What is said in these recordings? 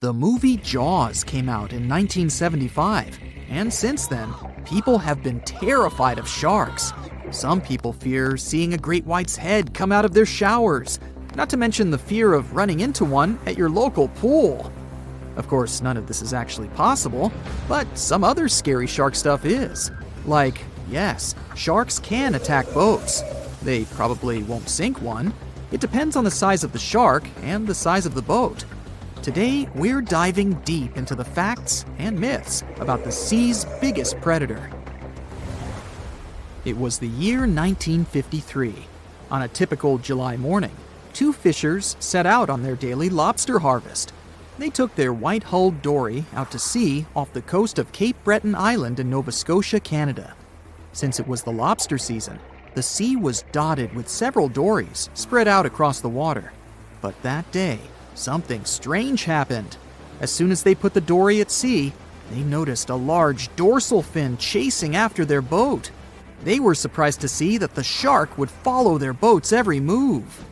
The movie Jaws came out in 1975, and since then, people have been terrified of sharks. Some people fear seeing a great white's head come out of their showers, not to mention the fear of running into one at your local pool. Of course, none of this is actually possible, but some other scary shark stuff is. Like, yes, sharks can attack boats. They probably won't sink one. It depends on the size of the shark and the size of the boat. Today, we're diving deep into the facts and myths about the sea's biggest predator. It was the year 1953. On a typical July morning, two fishers set out on their daily lobster harvest. They took their white-hulled dory out to sea off the coast of Cape Breton Island in Nova Scotia, Canada. Since it was the lobster season, the sea was dotted with several dories spread out across the water. But that day, something strange happened. As soon as they put the dory at sea, they noticed a large dorsal fin chasing after their boat. They were surprised to see that the shark would follow their boat's every move.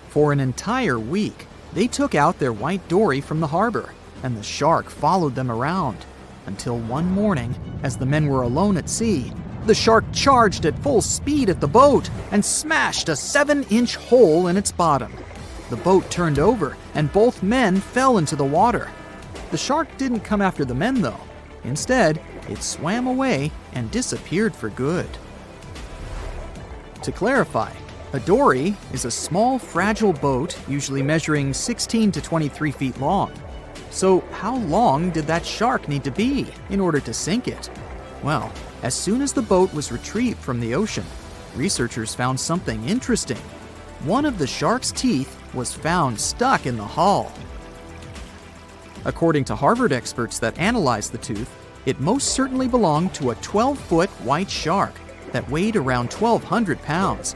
For an entire week, they took out their white dory from the harbor, and the shark followed them around. Until one morning, as the men were alone at sea, the shark charged at full speed at the boat and smashed a 7-inch hole in its bottom. The boat turned over, and both men fell into the water. The shark didn't come after the men, though. Instead, it swam away and disappeared for good. To clarify, a dory is a small, fragile boat usually measuring 16 to 23 feet long. So how long did that shark need to be in order to sink it? Well, as soon as the boat was retrieved from the ocean, researchers found something interesting. One of the shark's teeth was found stuck in the hull. According to Harvard experts that analyzed the tooth, it most certainly belonged to a 12-foot white shark that weighed around 1,200 pounds.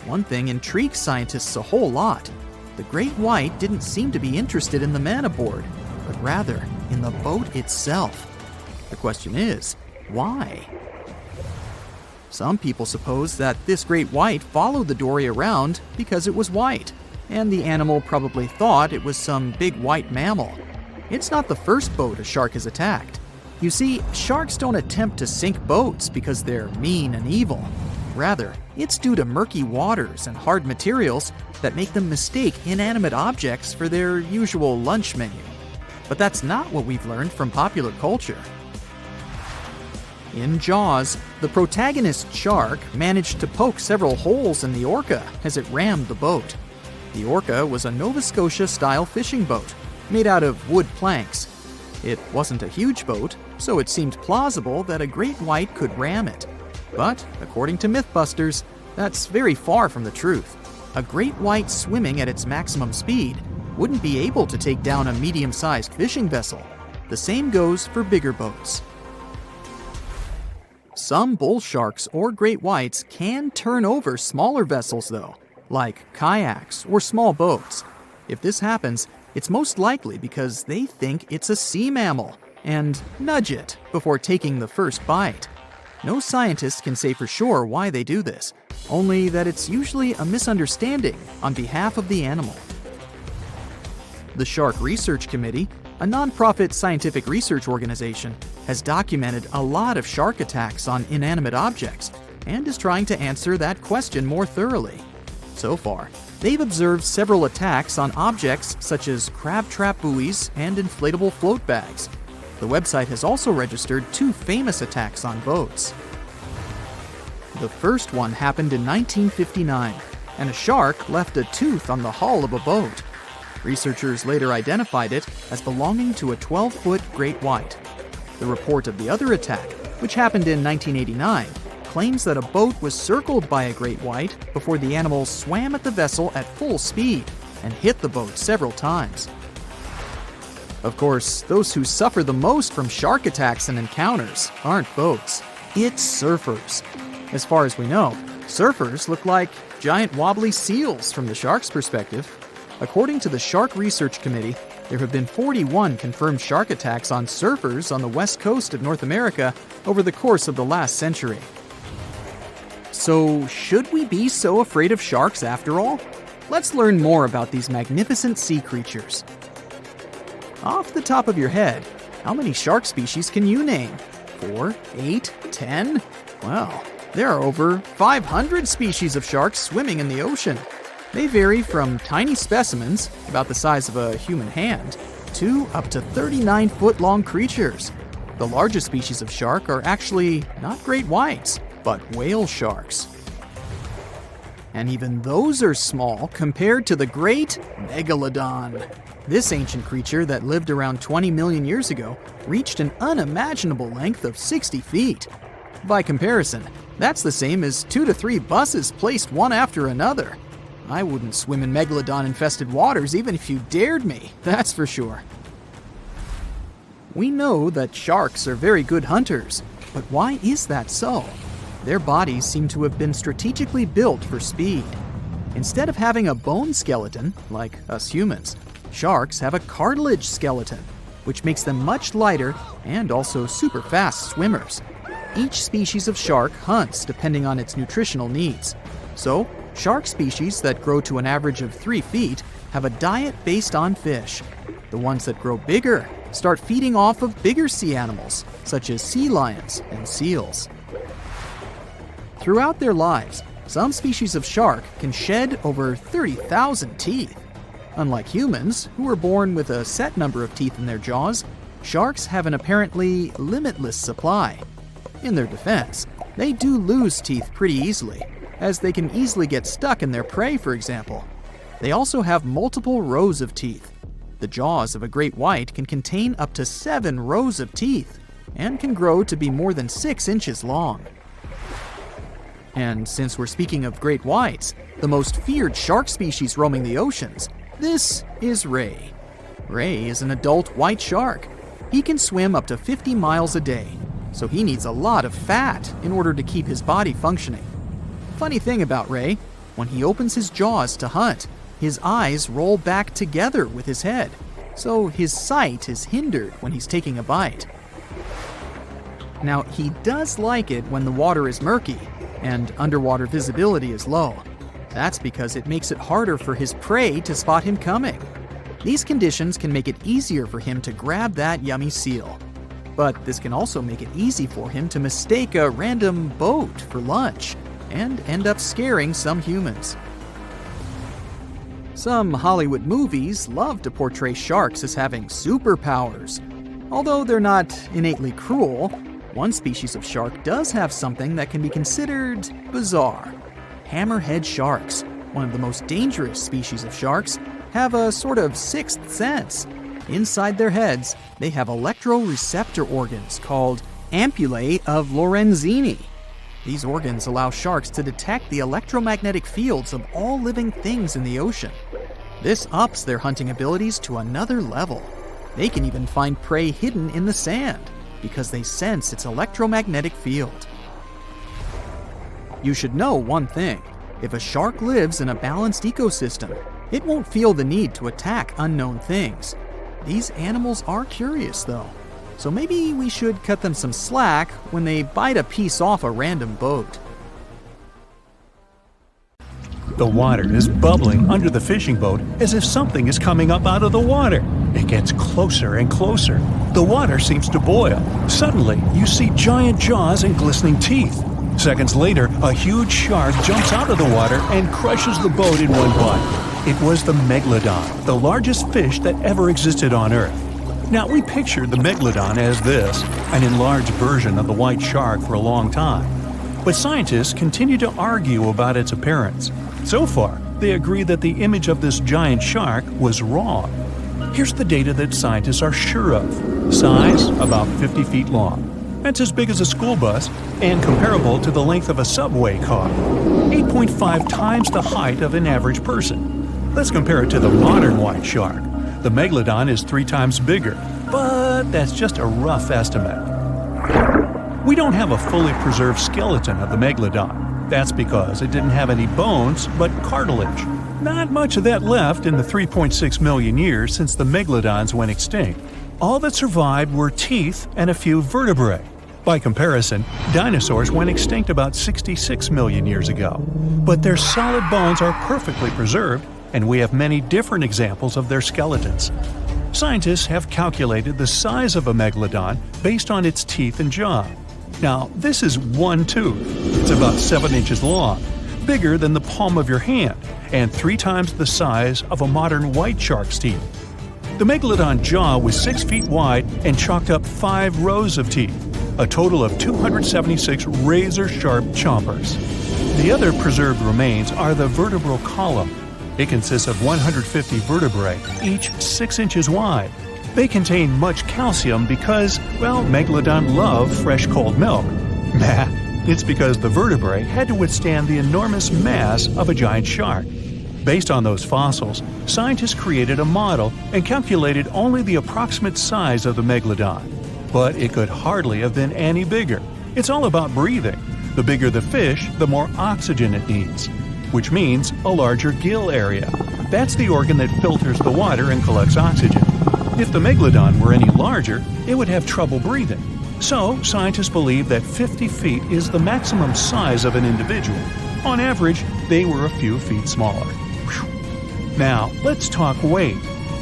One thing intrigued scientists a whole lot. The great white didn't seem to be interested in the men aboard, but rather in the boat itself. The question is, why? Some people suppose that this great white followed the dory around because it was white, and the animal probably thought it was some big white mammal. It's not the first boat a shark has attacked. You see, sharks don't attempt to sink boats because they're mean and evil. Rather, it's due to murky waters and hard materials that make them mistake inanimate objects for their usual lunch menu. But that's not what we've learned from popular culture. In Jaws, the protagonist shark managed to poke several holes in the orca as it rammed the boat. The orca was a Nova Scotia-style fishing boat made out of wood planks. It wasn't a huge boat, so it seemed plausible that a great white could ram it. But, according to Mythbusters, that's very far from the truth. A great white swimming at its maximum speed wouldn't be able to take down a medium-sized fishing vessel. The same goes for bigger boats. Some bull sharks or great whites can turn over smaller vessels, though, like kayaks or small boats. If this happens, it's most likely because they think it's a sea mammal and nudge it before taking the first bite. No scientist can say for sure why they do this, only that it's usually a misunderstanding on behalf of the animal. The Shark Research Committee, a nonprofit scientific research organization, has documented a lot of shark attacks on inanimate objects and is trying to answer that question more thoroughly. So far, they've observed several attacks on objects such as crab trap buoys and inflatable float bags. The website has also registered 2 famous attacks on boats. The first one happened in 1959, and a shark left a tooth on the hull of a boat. Researchers later identified it as belonging to a 12-foot great white. The report of the other attack, which happened in 1989, claims that a boat was circled by a great white before the animal swam at the vessel at full speed and hit the boat several times. Of course, those who suffer the most from shark attacks and encounters aren't boats, it's surfers. As far as we know, surfers look like giant wobbly seals from the shark's perspective. According to the Shark Research Committee, there have been 41 confirmed shark attacks on surfers on the west coast of North America over the course of the last century. So, should we be so afraid of sharks after all? Let's learn more about these magnificent sea creatures. off the top of your head, how many shark species can you name? 4, 8, 10? Well, there are over 500 species of sharks swimming in the ocean. They vary from tiny specimens, about the size of a human hand, to up to 39-foot-long creatures. The largest species of shark are actually not great whites, but whale sharks. And even those are small compared to the great Megalodon. This ancient creature that lived around 20 million years ago reached an unimaginable length of 60 feet. By comparison, that's the same as 2 to 3 buses placed one after another. I wouldn't swim in Megalodon-infested waters even if you dared me, that's for sure. We know that sharks are very good hunters, but why is that so? Their bodies seem to have been strategically built for speed. Instead of having a bone skeleton, like us humans, sharks have a cartilage skeleton, which makes them much lighter and also super fast swimmers. Each species of shark hunts depending on its nutritional needs. So, shark species that grow to an average of 3 feet have a diet based on fish. The ones that grow bigger start feeding off of bigger sea animals, such as sea lions and seals. Throughout their lives, some species of shark can shed over 30,000 teeth. Unlike humans, who are born with a set number of teeth in their jaws, sharks have an apparently limitless supply. In their defense, they do lose teeth pretty easily, as they can easily get stuck in their prey, for example. They also have multiple rows of teeth. The jaws of a great white can contain up to 7 rows of teeth, and can grow to be more than 6 inches long. And since we're speaking of great whites, the most feared shark species roaming the oceans, this is ray. Ray is an adult white shark. He can swim up to 50 miles a day, so he needs a lot of fat in order to keep his body functioning. Funny thing about Ray, when he opens his jaws to hunt, his eyes roll back together with his head, so his sight is hindered when he's taking a bite. Now, he does like it when the water is murky and underwater visibility is low. That's because it makes it harder for his prey to spot him coming. These conditions can make it easier for him to grab that yummy seal. But this can also make it easy for him to mistake a random boat for lunch and end up scaring some humans. Some Hollywood movies love to portray sharks as having superpowers. Although they're not innately cruel, one species of shark does have something that can be considered bizarre. Hammerhead sharks, one of the most dangerous species of sharks, have a sort of sixth sense. Inside their heads, they have electroreceptor organs called ampullae of Lorenzini. These organs allow sharks to detect the electromagnetic fields of all living things in the ocean. This ups their hunting abilities to another level. They can even find prey hidden in the sand because they sense its electromagnetic field. You should know one thing. If a shark lives in a balanced ecosystem, it won't feel the need to attack unknown things. These animals are curious, though, so maybe we should cut them some slack when they bite a piece off a random boat. The water is bubbling under the fishing boat as if something is coming up out of the water. It gets closer and closer. The water seems to boil. Suddenly, you see giant jaws and glistening teeth. Seconds later, a huge shark jumps out of the water and crushes the boat in one bite. It was the Megalodon, the largest fish that ever existed on Earth. Now, we pictured the Megalodon as this, an enlarged version of the white shark for a long time. But scientists continue to argue about its appearance. So far, they agree that the image of this giant shark was wrong. Here's the data that scientists are sure of. Size, about 50 feet long. That's as big as a school bus and comparable to the length of a subway car. 8.5 times the height of an average person. Let's compare it to the modern white shark. The Megalodon is 3 times bigger, but that's just a rough estimate. We don't have a fully preserved skeleton of the Megalodon. That's because it didn't have any bones, but cartilage. Not much of that left in the 3.6 million years since the Megalodons went extinct. All that survived were teeth and a few vertebrae. By comparison, dinosaurs went extinct about 66 million years ago. But their solid bones are perfectly preserved, and we have many different examples of their skeletons. Scientists have calculated the size of a megalodon based on its teeth and jaw. Now, this is one tooth. It's about 7 inches long, bigger than the palm of your hand, and 3 times the size of a modern white shark's teeth. The megalodon jaw was 6 feet wide and chalked up 5 rows of teeth, a total of 276 razor-sharp chompers. The other preserved remains are the vertebral column. It consists of 150 vertebrae, each 6 inches wide. They contain much calcium because, well, megalodon love fresh cold milk. Nah, it's because the vertebrae had to withstand the enormous mass of a giant shark. Based on those fossils, scientists created a model and calculated only the approximate size of the megalodon. But it could hardly have been any bigger. It's all about breathing. The bigger the fish, the more oxygen it needs, which means a larger gill area. That's the organ that filters the water and collects oxygen. If the megalodon were any larger, it would have trouble breathing. So, scientists believe that 50 feet is the maximum size of an individual. On average, they were a few feet smaller. Whew. Now, let's talk weight.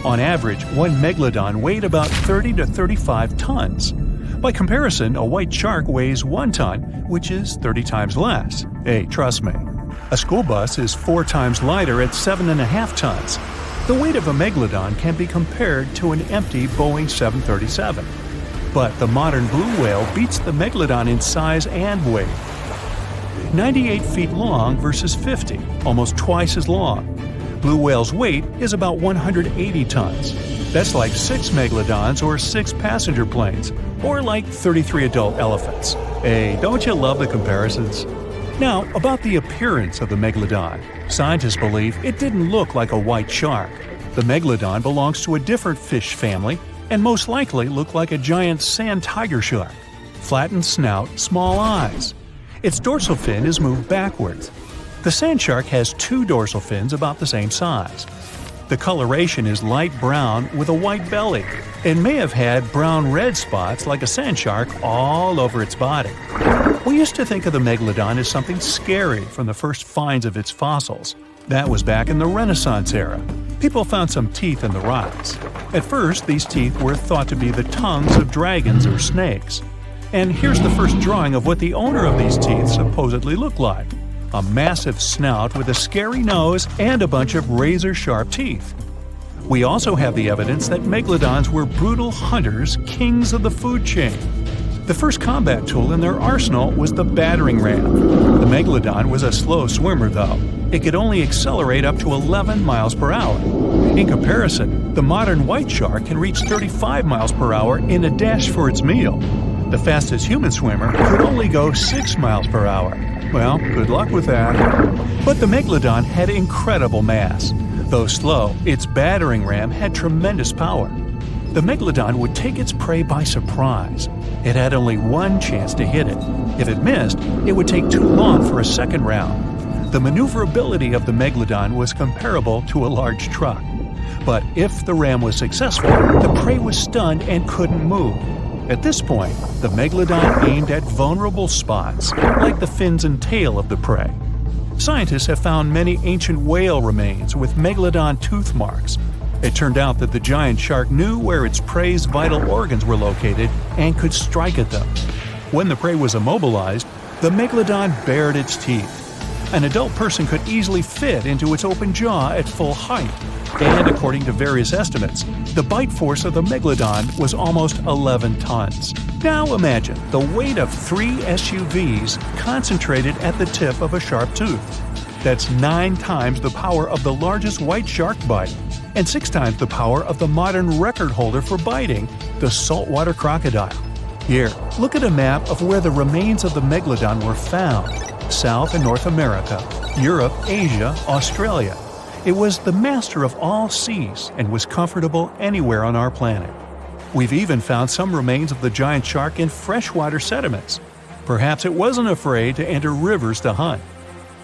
On average, one megalodon weighed about 30 to 35 tons. By comparison, a white shark weighs 1 ton, which is 30 times less. Hey, trust me. A school bus is 4 times lighter at 7.5 tons. The weight of a megalodon can be compared to an empty Boeing 737. But the modern blue whale beats the megalodon in size and weight. 98 feet long versus 50, almost twice as long. Blue whale's weight is about 180 tons. That's like 6 megalodons or 6 passenger planes, or like 33 adult elephants. Hey, don't you love the comparisons? Now, about the appearance of the megalodon. Scientists believe it didn't look like a white shark. The megalodon belongs to a different fish family and most likely looked like a giant sand tiger shark. Flattened snout, small eyes. Its dorsal fin is moved backwards. The sand shark has 2 dorsal fins about the same size. The coloration is light brown with a white belly and may have had brown-red spots like a sand shark all over its body. We used to think of the megalodon as something scary from the first finds of its fossils. That was back in the Renaissance era. People found some teeth in the rocks. At first, these teeth were thought to be the tongues of dragons or snakes. And here's the first drawing of what the owner of these teeth supposedly looked like. A massive snout with a scary nose and a bunch of razor-sharp teeth. We also have the evidence that megalodons were brutal hunters, kings of the food chain. The first combat tool in their arsenal was the battering ram. The megalodon was a slow swimmer, though. It could only accelerate up to 11 miles per hour. In comparison, the modern white shark can reach 35 miles per hour in a dash for its meal. The fastest human swimmer could only go 6 miles per hour. Well, good luck with that. But the megalodon had incredible mass. Though slow, its battering ram had tremendous power. The megalodon would take its prey by surprise. It had only one chance to hit it. If it missed, it would take too long for a second round. The maneuverability of the megalodon was comparable to a large truck. But if the ram was successful, the prey was stunned and couldn't move. At this point, the megalodon aimed at vulnerable spots, like the fins and tail of the prey. Scientists have found many ancient whale remains with megalodon tooth marks. It turned out that the giant shark knew where its prey's vital organs were located and could strike at them. When the prey was immobilized, the megalodon bared its teeth. An adult person could easily fit into its open jaw at full height. And according to various estimates, the bite force of the megalodon was almost 11 tons. Now imagine the weight of 3 SUVs concentrated at the tip of a sharp tooth. That's 9 times the power of the largest white shark bite, and 6 times the power of the modern record holder for biting, the saltwater crocodile. Here, look at a map of where the remains of the megalodon were found. South and North America, Europe, Asia, Australia. It was the master of all seas and was comfortable anywhere on our planet. We've even found some remains of the giant shark in freshwater sediments. Perhaps it wasn't afraid to enter rivers to hunt.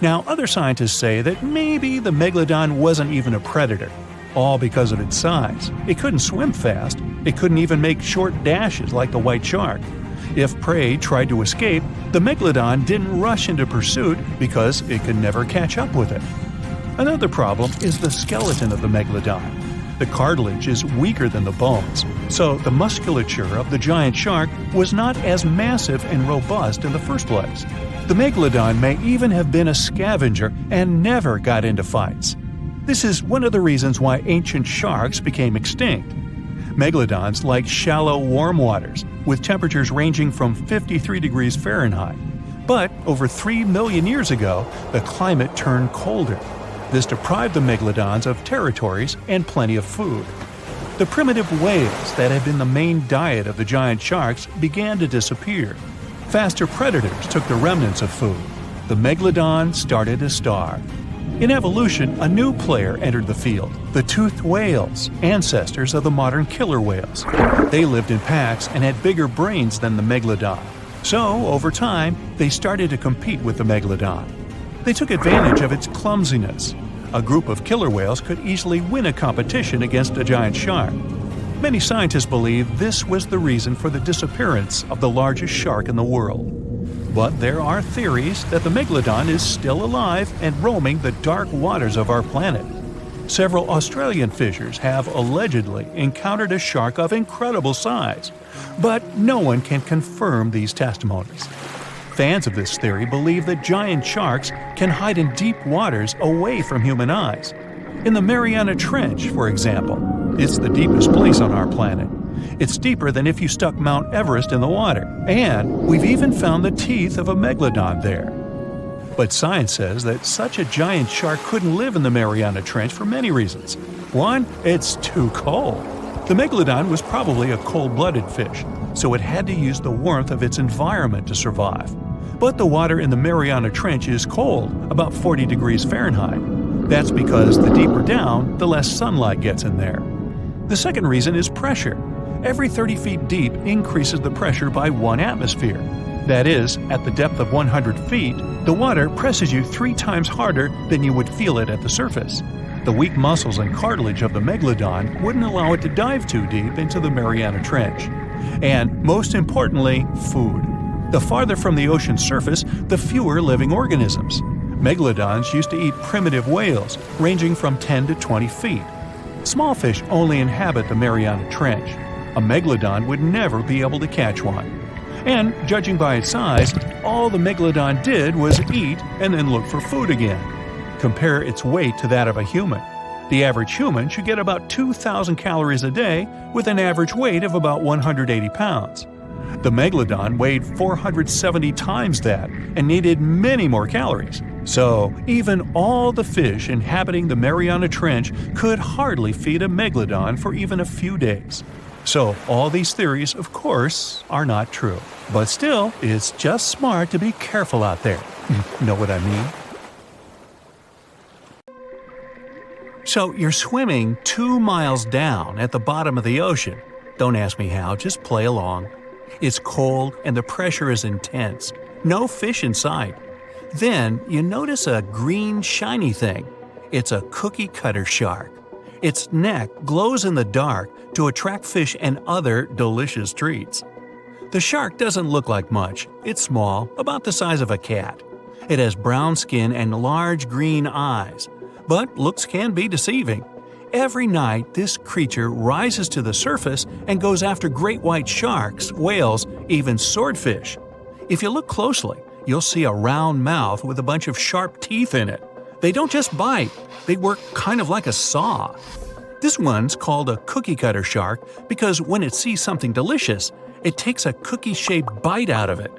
Now, other scientists say that maybe the megalodon wasn't even a predator, all because of its size. It couldn't swim fast. It couldn't even make short dashes like the white shark. If prey tried to escape, the megalodon didn't rush into pursuit because it could never catch up with it. Another problem is the skeleton of the megalodon. The cartilage is weaker than the bones, so the musculature of the giant shark was not as massive and robust in the first place. The Megalodon may even have been a scavenger and never got into fights. This is one of the reasons why ancient sharks became extinct. Megalodons like shallow, warm waters, with temperatures ranging from 53 degrees Fahrenheit. But over 3 million years ago, the climate turned colder. This deprived the megalodons of territories and plenty of food. The primitive whales that had been the main diet of the giant sharks began to disappear. Faster predators took the remnants of food. The megalodon started to starve. In evolution, a new player entered the field, the toothed whales, ancestors of the modern killer whales. They lived in packs and had bigger brains than the megalodon. So, over time, they started to compete with the megalodon. They took advantage of its clumsiness. A group of killer whales could easily win a competition against a giant shark. Many scientists believe this was the reason for the disappearance of the largest shark in the world. But there are theories that the megalodon is still alive and roaming the dark waters of our planet. Several Australian fishers have allegedly encountered a shark of incredible size, but no one can confirm these testimonies. Fans of this theory believe that giant sharks can hide in deep waters away from human eyes. In the Mariana Trench, for example, it's the deepest place on our planet. It's deeper than if you stuck Mount Everest in the water, and we've even found the teeth of a megalodon there. But science says that such a giant shark couldn't live in the Mariana Trench for many reasons. One, it's too cold. The megalodon was probably a cold-blooded fish, so it had to use the warmth of its environment to survive. But the water in the Mariana Trench is cold, about 40 degrees Fahrenheit. That's because the deeper down, the less sunlight gets in there. The second reason is pressure. Every 30 feet deep increases the pressure by 1 atmosphere. That is, at the depth of 100 feet, the water presses you 3 times harder than you would feel it at the surface. The weak muscles and cartilage of the megalodon wouldn't allow it to dive too deep into the Mariana Trench. And, most importantly, food. The farther from the ocean's surface, the fewer living organisms. Megalodons used to eat primitive whales, ranging from 10 to 20 feet. Small fish only inhabit the Mariana Trench. A megalodon would never be able to catch one. And, judging by its size, all the megalodon did was eat and then look for food again. Compare its weight to that of a human. The average human should get about 2,000 calories a day with an average weight of about 180 pounds. The megalodon weighed 470 times that and needed many more calories. So, even all the fish inhabiting the Mariana Trench could hardly feed a megalodon for even a few days. So, all these theories, of course, are not true. But still, it's just smart to be careful out there. Know what I mean? So, you're swimming 2 miles down at the bottom of the ocean. Don't ask me how, just play along. It's cold and the pressure is intense. No fish in sight. Then you notice a green shiny thing. It's a cookie cutter shark. Its neck glows in the dark to attract fish and other delicious treats. The shark doesn't look like much. It's small, about the size of a cat. It has brown skin and large green eyes. But looks can be deceiving. Every night, this creature rises to the surface and goes after great white sharks, whales, even swordfish. If you look closely, you'll see a round mouth with a bunch of sharp teeth in it. They don't just bite, they work kind of like a saw. This one's called a cookie cutter shark because when it sees something delicious, it takes a cookie-shaped bite out of it.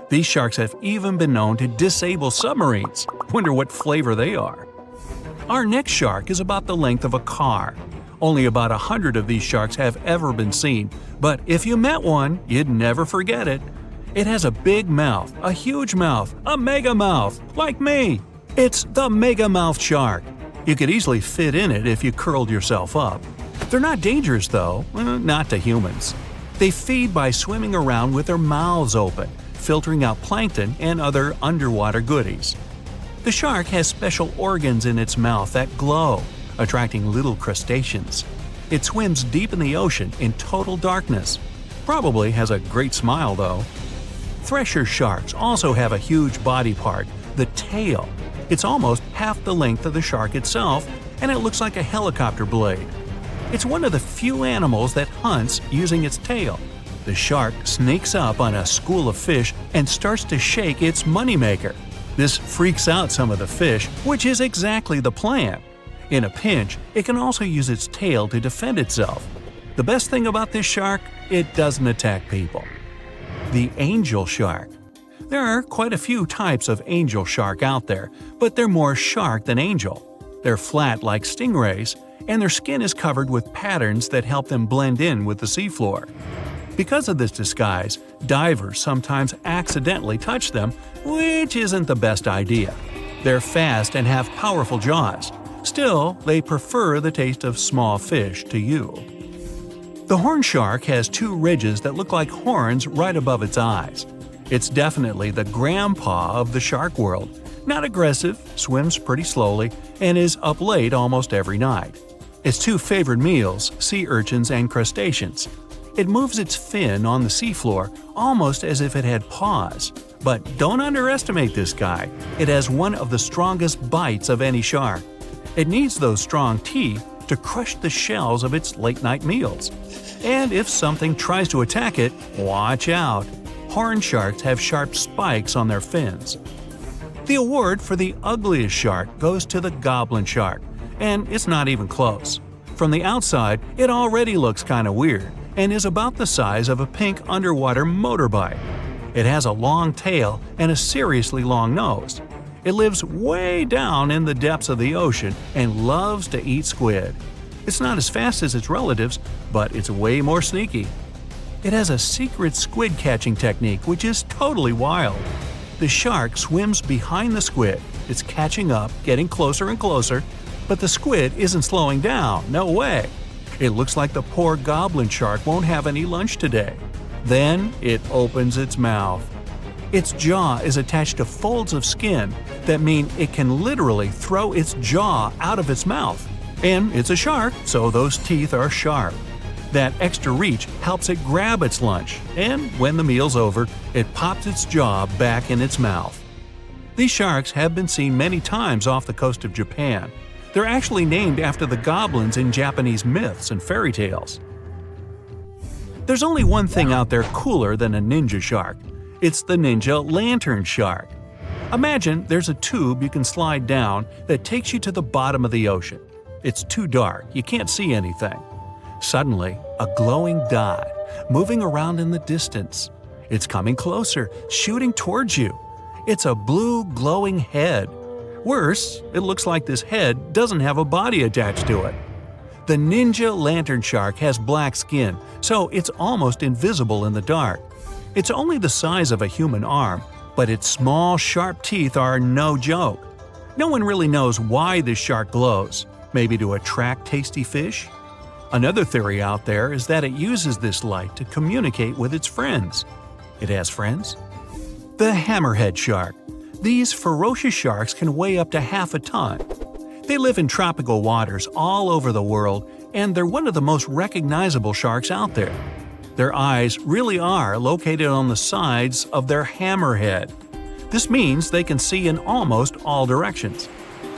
These sharks have even been known to disable submarines. Wonder what flavor they are. Our next shark is about the length of a car. Only about 100 of these sharks have ever been seen, but if you met one, you'd never forget it. It has a big mouth, a huge mouth, a mega mouth, like me. It's the mega mouth shark. You could easily fit in it if you curled yourself up. They're not dangerous though, not to humans. They feed by swimming around with their mouths open, filtering out plankton and other underwater goodies. The shark has special organs in its mouth that glow, attracting little crustaceans. It swims deep in the ocean in total darkness. Probably has a great smile though. Thresher sharks also have a huge body part, the tail. It's almost half the length of the shark itself, and it looks like a helicopter blade. It's one of the few animals that hunts using its tail. The shark sneaks up on a school of fish and starts to shake its moneymaker. This freaks out some of the fish, which is exactly the plan. In a pinch, it can also use its tail to defend itself. The best thing about this shark, it doesn't attack people. The angel shark. There are quite a few types of angel shark out there, but they're more shark than angel. They're flat like stingrays, and their skin is covered with patterns that help them blend in with the seafloor. Because of this disguise, divers sometimes accidentally touch them, which isn't the best idea. They're fast and have powerful jaws. Still, they prefer the taste of small fish to you. The horn shark has two ridges that look like horns right above its eyes. It's definitely the grandpa of the shark world. Not aggressive, swims pretty slowly, and is up late almost every night. Its two favorite meals, sea urchins and crustaceans. It moves its fin on the seafloor almost as if it had paws. But don't underestimate this guy. It has one of the strongest bites of any shark. It needs those strong teeth to crush the shells of its late-night meals. And if something tries to attack it, watch out. Horn sharks have sharp spikes on their fins. The award for the ugliest shark goes to the goblin shark, and it's not even close. From the outside, it already looks kinda weird and is about the size of a pink underwater motorbike. It has a long tail and a seriously long nose. It lives way down in the depths of the ocean and loves to eat squid. It's not as fast as its relatives, but it's way more sneaky. It has a secret squid catching technique which is totally wild. The shark swims behind the squid. It's catching up, getting closer and closer, but the squid isn't slowing down, no way. It looks like the poor goblin shark won't have any lunch today. Then it opens its mouth. Its jaw is attached to folds of skin that mean it can literally throw its jaw out of its mouth. And it's a shark, so those teeth are sharp. That extra reach helps it grab its lunch, and when the meal's over, it pops its jaw back in its mouth. These sharks have been seen many times off the coast of Japan. They're actually named after the goblins in Japanese myths and fairy tales. There's only one thing out there cooler than a ninja shark. It's the ninja lantern shark. Imagine there's a tube you can slide down that takes you to the bottom of the ocean. It's too dark, you can't see anything. Suddenly, a glowing dot, moving around in the distance. It's coming closer, shooting towards you. It's a blue glowing head. Worse, it looks like this head doesn't have a body attached to it. The ninja lantern shark has black skin, so it's almost invisible in the dark. It's only the size of a human arm, but its small, sharp teeth are no joke. No one really knows why this shark glows. Maybe to attract tasty fish? Another theory out there is that it uses this light to communicate with its friends. It has friends? The hammerhead shark. These ferocious sharks can weigh up to half a ton. They live in tropical waters all over the world, and they're one of the most recognizable sharks out there. Their eyes really are located on the sides of their hammerhead. This means they can see in almost all directions.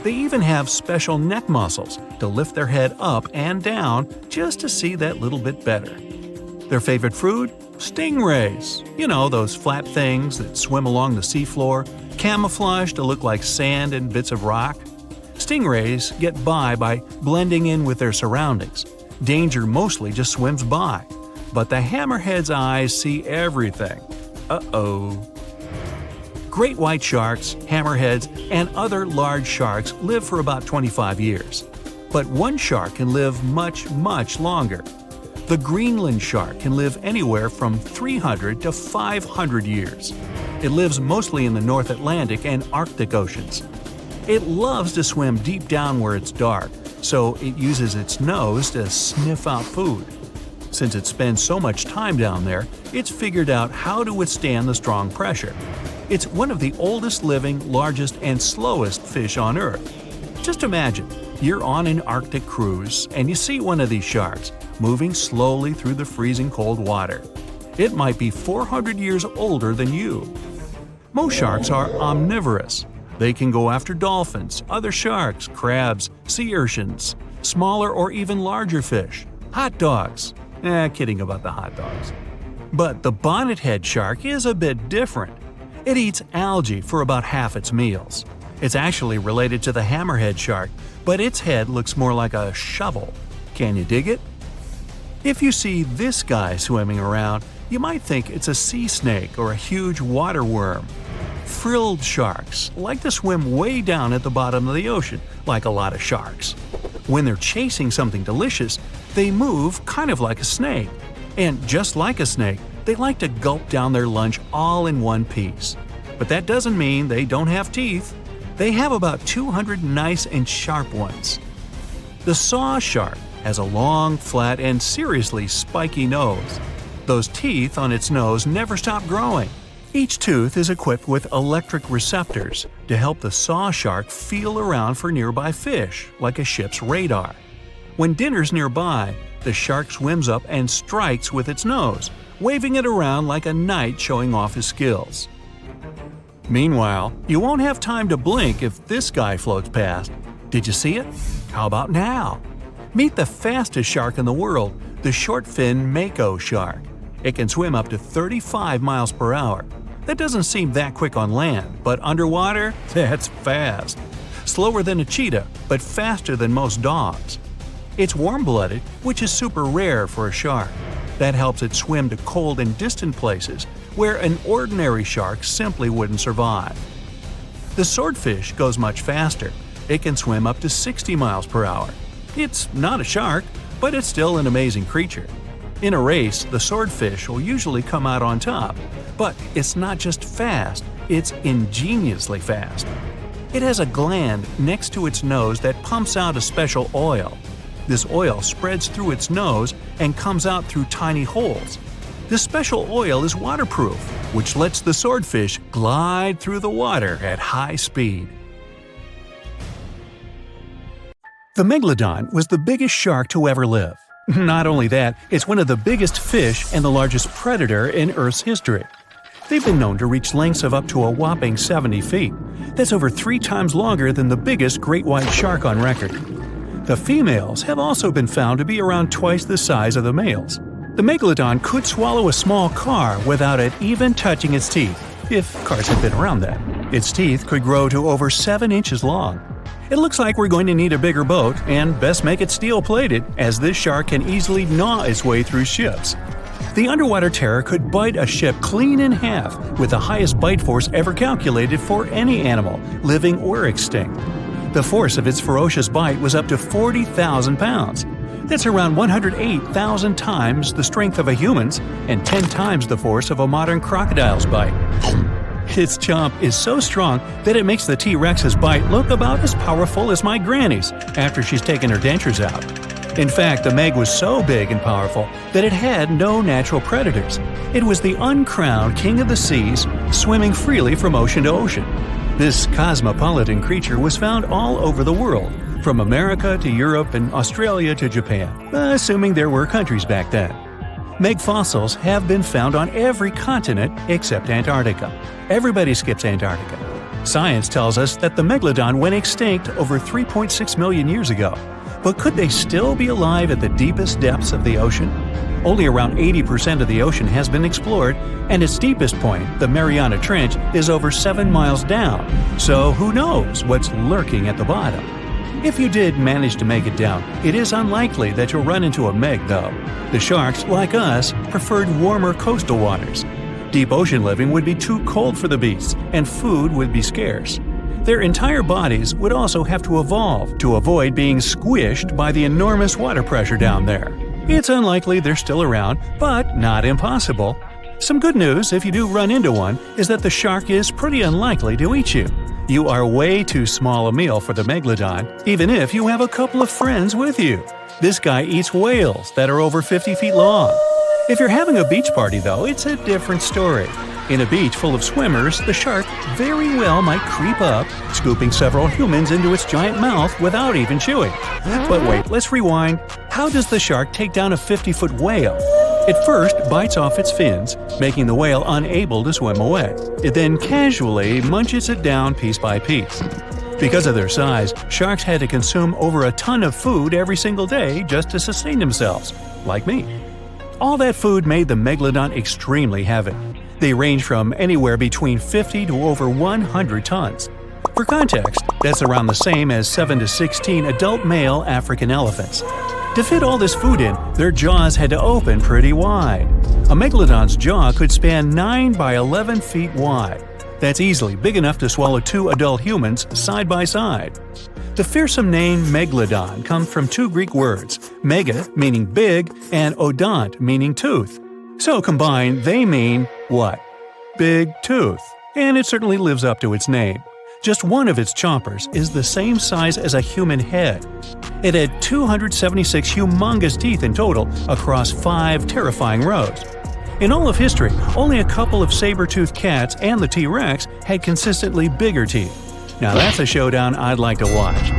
They even have special neck muscles to lift their head up and down just to see that little bit better. Their favorite food? Stingrays. You know, those flat things that swim along the seafloor, camouflaged to look like sand and bits of rock. Stingrays get by blending in with their surroundings. Danger mostly just swims by. But the hammerhead's eyes see everything. Uh-oh. Great white sharks, hammerheads, and other large sharks live for about 25 years. But one shark can live much, much longer. The Greenland shark can live anywhere from 300 to 500 years. It lives mostly in the North Atlantic and Arctic oceans. It loves to swim deep down where it's dark, so it uses its nose to sniff out food. Since it spends so much time down there, it's figured out how to withstand the strong pressure. It's one of the oldest living, largest, and slowest fish on Earth. Just imagine, you're on an Arctic cruise and you see one of these sharks moving slowly through the freezing cold water. It might be 400 years older than you. Most sharks are omnivorous. They can go after dolphins, other sharks, crabs, sea urchins. smaller or even larger fish. Hot dogs. Kidding about the hot dogs. But the bonnethead shark is a bit different. It eats algae for about half its meals. It's actually related to the hammerhead shark, but its head looks more like a shovel. Can you dig it? If you see this guy swimming around, you might think it's a sea snake or a huge water worm. Frilled sharks like to swim way down at the bottom of the ocean, like a lot of sharks. When they're chasing something delicious, they move kind of like a snake. And just like a snake, they like to gulp down their lunch all in one piece. But that doesn't mean they don't have teeth. They have about 200 nice and sharp ones. The saw shark has a long, flat, and seriously spiky nose. Those teeth on its nose never stop growing. Each tooth is equipped with electric receptors to help the saw shark feel around for nearby fish, like a ship's radar. When dinner's nearby, the shark swims up and strikes with its nose, waving it around like a knight showing off his skills. Meanwhile, you won't have time to blink if this guy floats past. Did you see it? How about now? Meet the fastest shark in the world, the short-fin mako shark. It can swim up to 35 miles per hour. That doesn't seem that quick on land, but underwater, that's fast. Slower than a cheetah, but faster than most dogs. It's warm-blooded, which is super rare for a shark. That helps it swim to cold and distant places where an ordinary shark simply wouldn't survive. The swordfish goes much faster. It can swim up to 60 miles per hour. It's not a shark, but it's still an amazing creature. In a race, the swordfish will usually come out on top, but it's not just fast, it's ingeniously fast. It has a gland next to its nose that pumps out a special oil. This oil spreads through its nose and comes out through tiny holes. This special oil is waterproof, which lets the swordfish glide through the water at high speed. The Megalodon was the biggest shark to ever live. Not only that, it's one of the biggest fish and the largest predator in Earth's history. They've been known to reach lengths of up to a whopping 70 feet. That's over 3 times longer than the biggest great white shark on record. The females have also been found to be around twice the size of the males. The Megalodon could swallow a small car without it even touching its teeth, if cars had been around then. Its teeth could grow to over 7 inches long. It looks like we're going to need a bigger boat, and best make it steel-plated, as this shark can easily gnaw its way through ships. The underwater terror could bite a ship clean in half, with the highest bite force ever calculated for any animal, living or extinct. The force of its ferocious bite was up to 40,000 pounds. That's around 108,000 times the strength of a human's and 10 times the force of a modern crocodile's bite. Its chomp is so strong that it makes the T-Rex's bite look about as powerful as my granny's after she's taken her dentures out. In fact, the Meg was so big and powerful that it had no natural predators. It was the uncrowned king of the seas, swimming freely from ocean to ocean. This cosmopolitan creature was found all over the world, from America to Europe and Australia to Japan, assuming there were countries back then. Meg fossils have been found on every continent except Antarctica. Everybody skips Antarctica. Science tells us that the Megalodon went extinct over 3.6 million years ago. But could they still be alive at the deepest depths of the ocean? Only around 80% of the ocean has been explored, and its deepest point, the Mariana Trench, is over 7 miles down. So who knows what's lurking at the bottom? If you did manage to make it down, it is unlikely that you'll run into a Meg, though. The sharks, like us, preferred warmer coastal waters. Deep ocean living would be too cold for the beasts, and food would be scarce. Their entire bodies would also have to evolve to avoid being squished by the enormous water pressure down there. It's unlikely they're still around, but not impossible. Some good news, if you do run into one, is that the shark is pretty unlikely to eat you. You are way too small a meal for the Megalodon, even if you have a couple of friends with you. This guy eats whales that are over 50 feet long. If you're having a beach party, though, it's a different story. In a beach full of swimmers, the shark very well might creep up, scooping several humans into its giant mouth without even chewing. But wait, let's rewind. How does the shark take down a 50-foot whale? It first bites off its fins, making the whale unable to swim away. It then casually munches it down piece by piece. Because of their size, sharks had to consume over a ton of food every single day just to sustain themselves, like me. All that food made the Megalodon extremely heavy. They range from anywhere between 50 to over 100 tons. For context, that's around the same as 7 to 16 adult male African elephants. To fit all this food in, their jaws had to open pretty wide. A Megalodon's jaw could span 9 by 11 feet wide. That's easily big enough to swallow 2 adult humans side by side. The fearsome name Megalodon comes from 2 Greek words, mega meaning big and odont meaning tooth. So combined, they mean what? Big tooth. And it certainly lives up to its name. Just one of its chompers is the same size as a human head. It had 276 humongous teeth in total across 5 terrifying rows. In all of history, only a couple of saber-toothed cats and the T-Rex had consistently bigger teeth. Now that's a showdown I'd like to watch.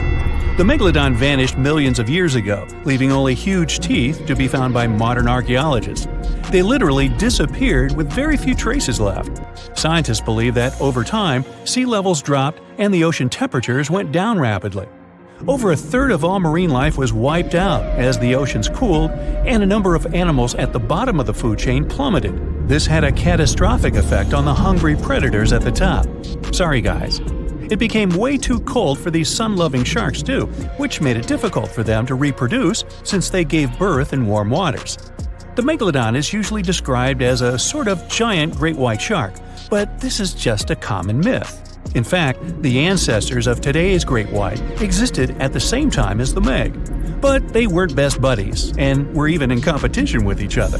The Megalodon vanished millions of years ago, leaving only huge teeth to be found by modern archaeologists. They literally disappeared with very few traces left. Scientists believe that over time, sea levels dropped and the ocean temperatures went down rapidly. Over a third of all marine life was wiped out as the oceans cooled, and a number of animals at the bottom of the food chain plummeted. This had a catastrophic effect on the hungry predators at the top. Sorry guys. It became way too cold for these sun-loving sharks too, which made it difficult for them to reproduce since they gave birth in warm waters. The Megalodon is usually described as a sort of giant great white shark, but this is just a common myth. In fact, the ancestors of today's great white existed at the same time as the Meg. But they weren't best buddies, and were even in competition with each other.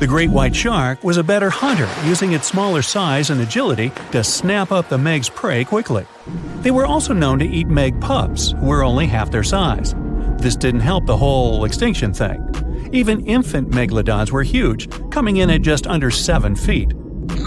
The great white shark was a better hunter, using its smaller size and agility to snap up the Meg's prey quickly. They were also known to eat Meg pups, who were only half their size. This didn't help the whole extinction thing. Even infant Megalodons were huge, coming in at just under 7 feet.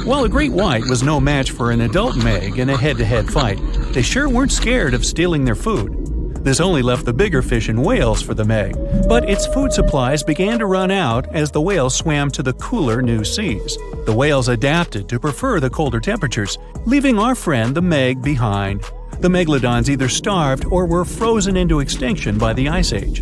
While a great white was no match for an adult Meg in a head-to-head fight, they sure weren't scared of stealing their food. This only left the bigger fish and whales for the Meg, but its food supplies began to run out as the whales swam to the cooler new seas. The whales adapted to prefer the colder temperatures, leaving our friend the Meg behind. The Megalodons either starved or were frozen into extinction by the Ice Age.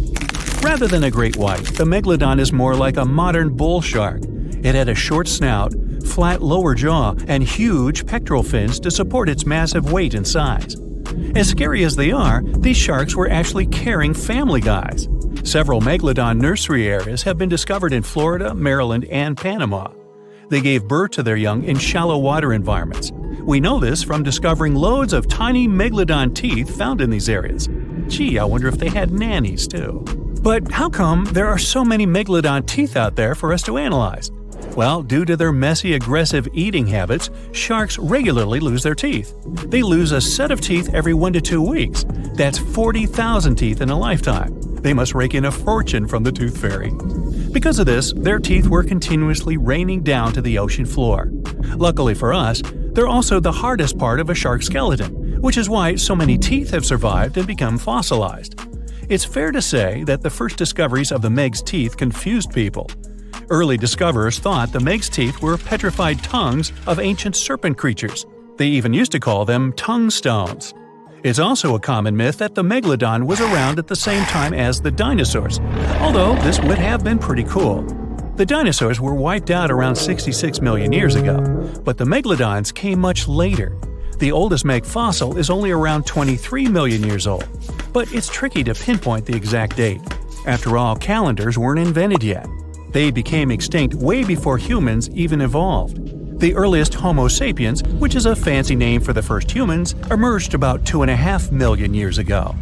Rather than a great white, the Megalodon is more like a modern bull shark. It had a short snout, flat lower jaw, and huge pectoral fins to support its massive weight and size. As scary as they are, these sharks were actually caring family guys. Several Megalodon nursery areas have been discovered in Florida, Maryland, and Panama. They gave birth to their young in shallow water environments. We know this from discovering loads of tiny Megalodon teeth found in these areas. Gee, I wonder if they had nannies too. But how come there are so many Megalodon teeth out there for us to analyze? Well, due to their messy, aggressive eating habits, sharks regularly lose their teeth. They lose a set of teeth every 1 to 2 weeks. That's 40,000 teeth in a lifetime. They must rake in a fortune from the tooth fairy. Because of this, their teeth were continuously raining down to the ocean floor. Luckily for us, they're also the hardest part of a shark skeleton, which is why so many teeth have survived and become fossilized. It's fair to say that the first discoveries of the Meg's teeth confused people. Early discoverers thought the Meg's teeth were petrified tongues of ancient serpent creatures. They even used to call them tongue stones. It's also a common myth that the Megalodon was around at the same time as the dinosaurs, although this would have been pretty cool. The dinosaurs were wiped out around 66 million years ago, but the Megalodons came much later. The oldest Meg fossil is only around 23 million years old, but it's tricky to pinpoint the exact date. After all, calendars weren't invented yet. They became extinct way before humans even evolved. The earliest Homo sapiens, which is a fancy name for the first humans, emerged about 2.5 million years ago.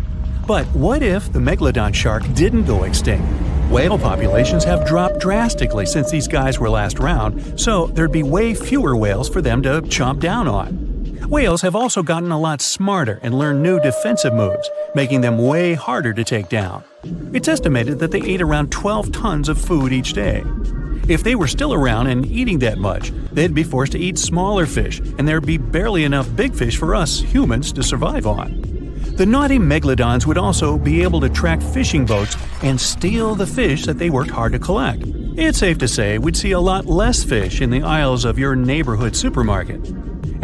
But what if the Megalodon shark didn't go extinct? Whale populations have dropped drastically since these guys were last around, so there'd be way fewer whales for them to chomp down on. Whales have also gotten a lot smarter and learned new defensive moves, making them way harder to take down. It's estimated that they ate around 12 tons of food each day. If they were still around and eating that much, they'd be forced to eat smaller fish, and there'd be barely enough big fish for us humans to survive on. The naughty Megalodons would also be able to track fishing boats and steal the fish that they worked hard to collect. It's safe to say we'd see a lot less fish in the aisles of your neighborhood supermarket.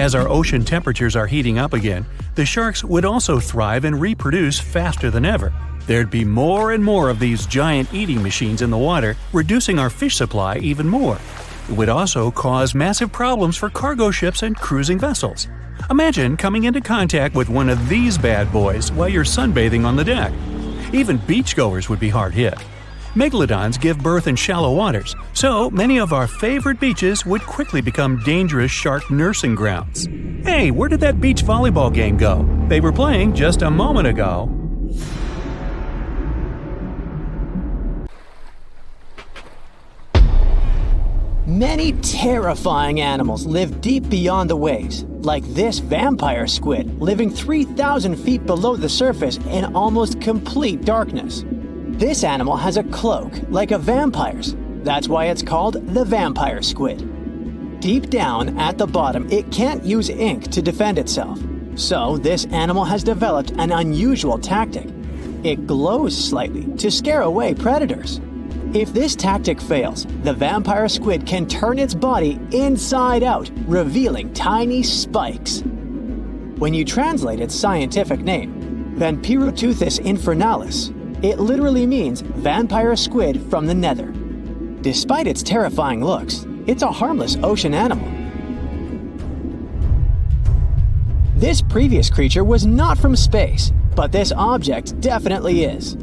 As our ocean temperatures are heating up again, the sharks would also thrive and reproduce faster than ever. There'd be more and more of these giant eating machines in the water, reducing our fish supply even more. It would also cause massive problems for cargo ships and cruising vessels. Imagine coming into contact with one of these bad boys while you're sunbathing on the deck. Even beachgoers would be hard hit. Megalodons give birth in shallow waters, so many of our favorite beaches would quickly become dangerous shark nursing grounds. Hey, where did that beach volleyball game go? They were playing just a moment ago. Many terrifying animals live deep beyond the waves, like this vampire squid living 3,000 feet below the surface in almost complete darkness. This animal has a cloak, like a vampire's. That's why it's called the vampire squid. Deep down at the bottom, it can't use ink to defend itself. So this animal has developed an unusual tactic. It glows slightly to scare away predators. If this tactic fails, the vampire squid can turn its body inside out, revealing tiny spikes. When you translate its scientific name, Vampiroteuthis infernalis, it literally means vampire squid from the nether. Despite its terrifying looks, it's a harmless ocean animal. This previous creature was not from space, but this object definitely is.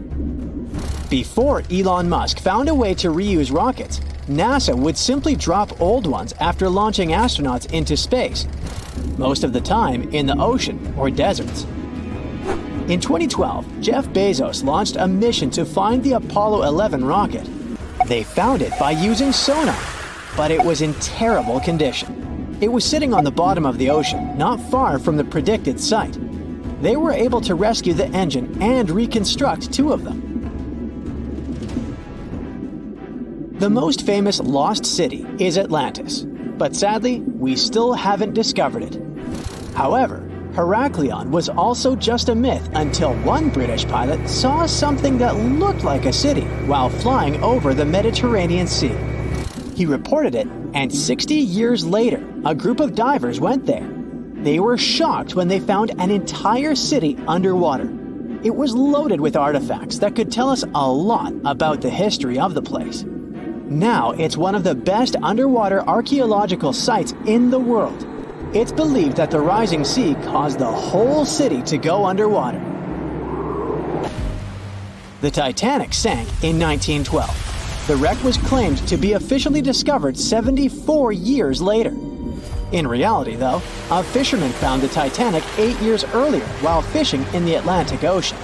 Before Elon Musk found a way to reuse rockets, NASA would simply drop old ones after launching astronauts into space, most of the time in the ocean or deserts. In 2012, Jeff Bezos launched a mission to find the Apollo 11 rocket. They found it by using sonar, but it was in terrible condition. It was sitting on the bottom of the ocean, not far from the predicted site. They were able to rescue the engine and reconstruct 2 of them. The most famous lost city is Atlantis, but sadly, we still haven't discovered it. However, Heraklion was also just a myth until one British pilot saw something that looked like a city while flying over the Mediterranean Sea. He reported it, and 60 years later, a group of divers went there. They were shocked when they found an entire city underwater. It was loaded with artifacts that could tell us a lot about the history of the place. Now it's one of the best underwater archaeological sites in the world. It's believed that the rising sea caused the whole city to go underwater. The Titanic sank in 1912. The wreck was claimed to be officially discovered 74 years later. In reality, though, a fisherman found the Titanic 8 years earlier while fishing in the Atlantic Ocean.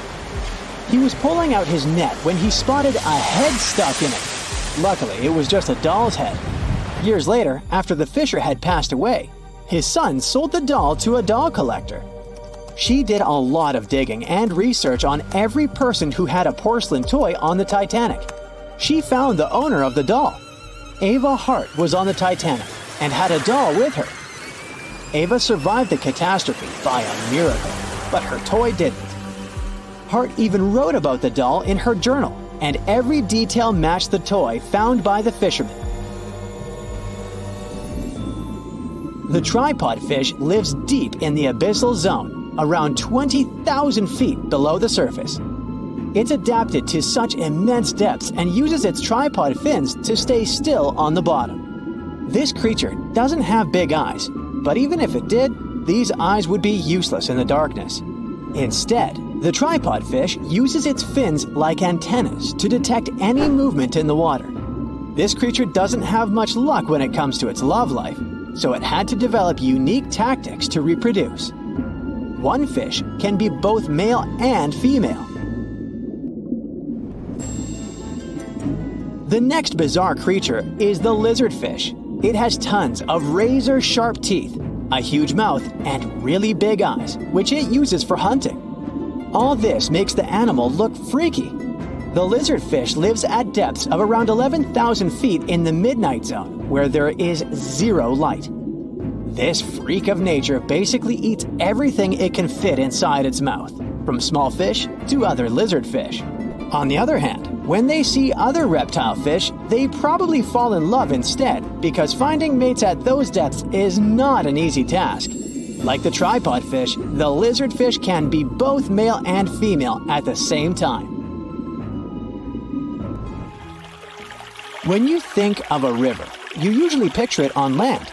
He was pulling out his net when he spotted a head stuck in it. Luckily, it was just a doll's head. Years later, after the fisher had passed away, his son sold the doll to a doll collector. She did a lot of digging and research on every person who had a porcelain toy on the Titanic. She found the owner of the doll. Ava Hart was on the Titanic and had a doll with her. Ava survived the catastrophe by a miracle, but her toy didn't. Hart even wrote about the doll in her journal, and every detail matched the toy found by the fisherman. The tripod fish lives deep in the abyssal zone, around 20,000 feet below the surface. It's adapted to such immense depths and uses its tripod fins to stay still on the bottom. This creature doesn't have big eyes, but even if it did, these eyes would be useless in the darkness. Instead, the tripod fish uses its fins like antennas to detect any movement in the water. This creature doesn't have much luck when it comes to its love life, so it had to develop unique tactics to reproduce. One fish can be both male and female. The next bizarre creature is the lizardfish. It has tons of razor-sharp teeth, a huge mouth, and really big eyes, which it uses for hunting. All this makes the animal look freaky. The lizardfish lives at depths of around 11,000 feet in the midnight zone, where there is zero light. This freak of nature basically eats everything it can fit inside its mouth, from small fish to other lizardfish. On the other hand, When they see other reptile fish, they probably fall in love instead, because finding mates at those depths is not an easy task. Like the tripod fish, the lizardfish can be both male and female at the same time. When you think of a river, you usually picture it on land.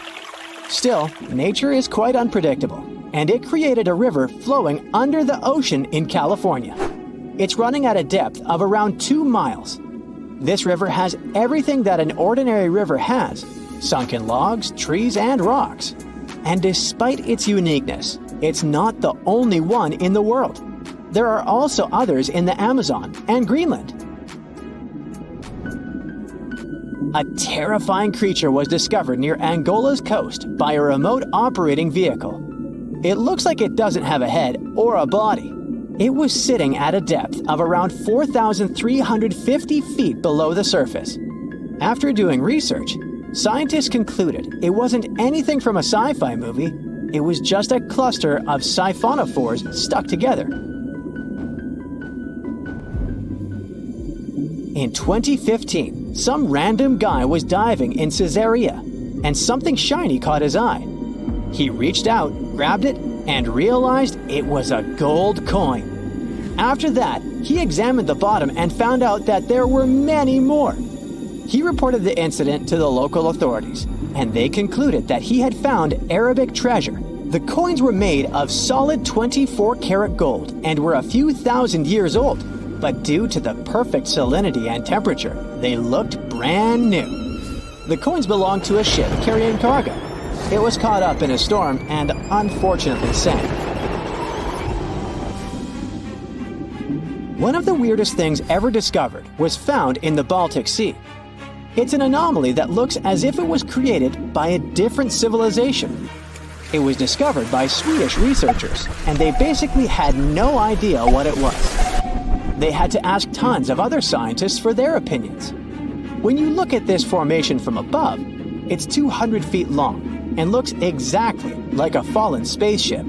Still, nature is quite unpredictable, and it created a river flowing under the ocean in California. It's running at a depth of around 2 miles. This river has everything that an ordinary river has: sunken logs, trees, and rocks. And despite its uniqueness, it's not the only one in the world. There are also others in the Amazon and Greenland. A terrifying creature was discovered near Angola's coast by a remote operating vehicle. It looks like it doesn't have a head or a body. It was sitting at a depth of around 4,350 feet below the surface. After doing research, scientists concluded it wasn't anything from a sci-fi movie, it was just a cluster of siphonophores stuck together. In 2015, some random guy was diving in Caesarea, and something shiny caught his eye. He reached out, grabbed it, and realized it was a gold coin. After that, he examined the bottom and found out that there were many more. He reported the incident to the local authorities, and they concluded that he had found Arabic treasure. The coins were made of solid 24-karat gold and were a few thousand years old, but due to the perfect salinity and temperature, they looked brand new. The coins belonged to a ship carrying cargo. It was caught up in a storm and unfortunately sank. One of the weirdest things ever discovered was found in the Baltic Sea. It's an anomaly that looks as if it was created by a different civilization. It was discovered by Swedish researchers, and they basically had no idea what it was. They had to ask tons of other scientists for their opinions. When you look at this formation from above, it's 200 feet long and looks exactly like a fallen spaceship.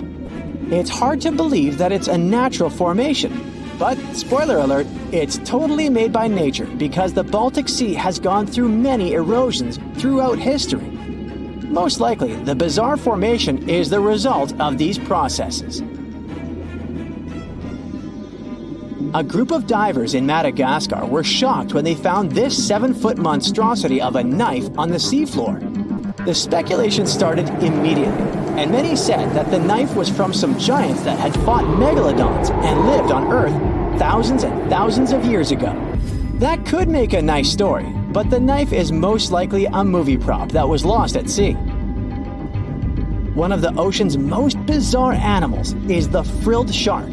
It's hard to believe that it's a natural formation, but spoiler alert, it's totally made by nature because the Baltic Sea has gone through many erosions throughout history. Most likely, the bizarre formation is the result of these processes. A group of divers in Madagascar were shocked when they found this 7-foot monstrosity of a knife on the seafloor. The speculation started immediately, and many said that the knife was from some giants that had fought megalodons and lived on Earth thousands and thousands of years ago. That could make a nice story, but the knife is most likely a movie prop that was lost at sea. One of the ocean's most bizarre animals is the frilled shark.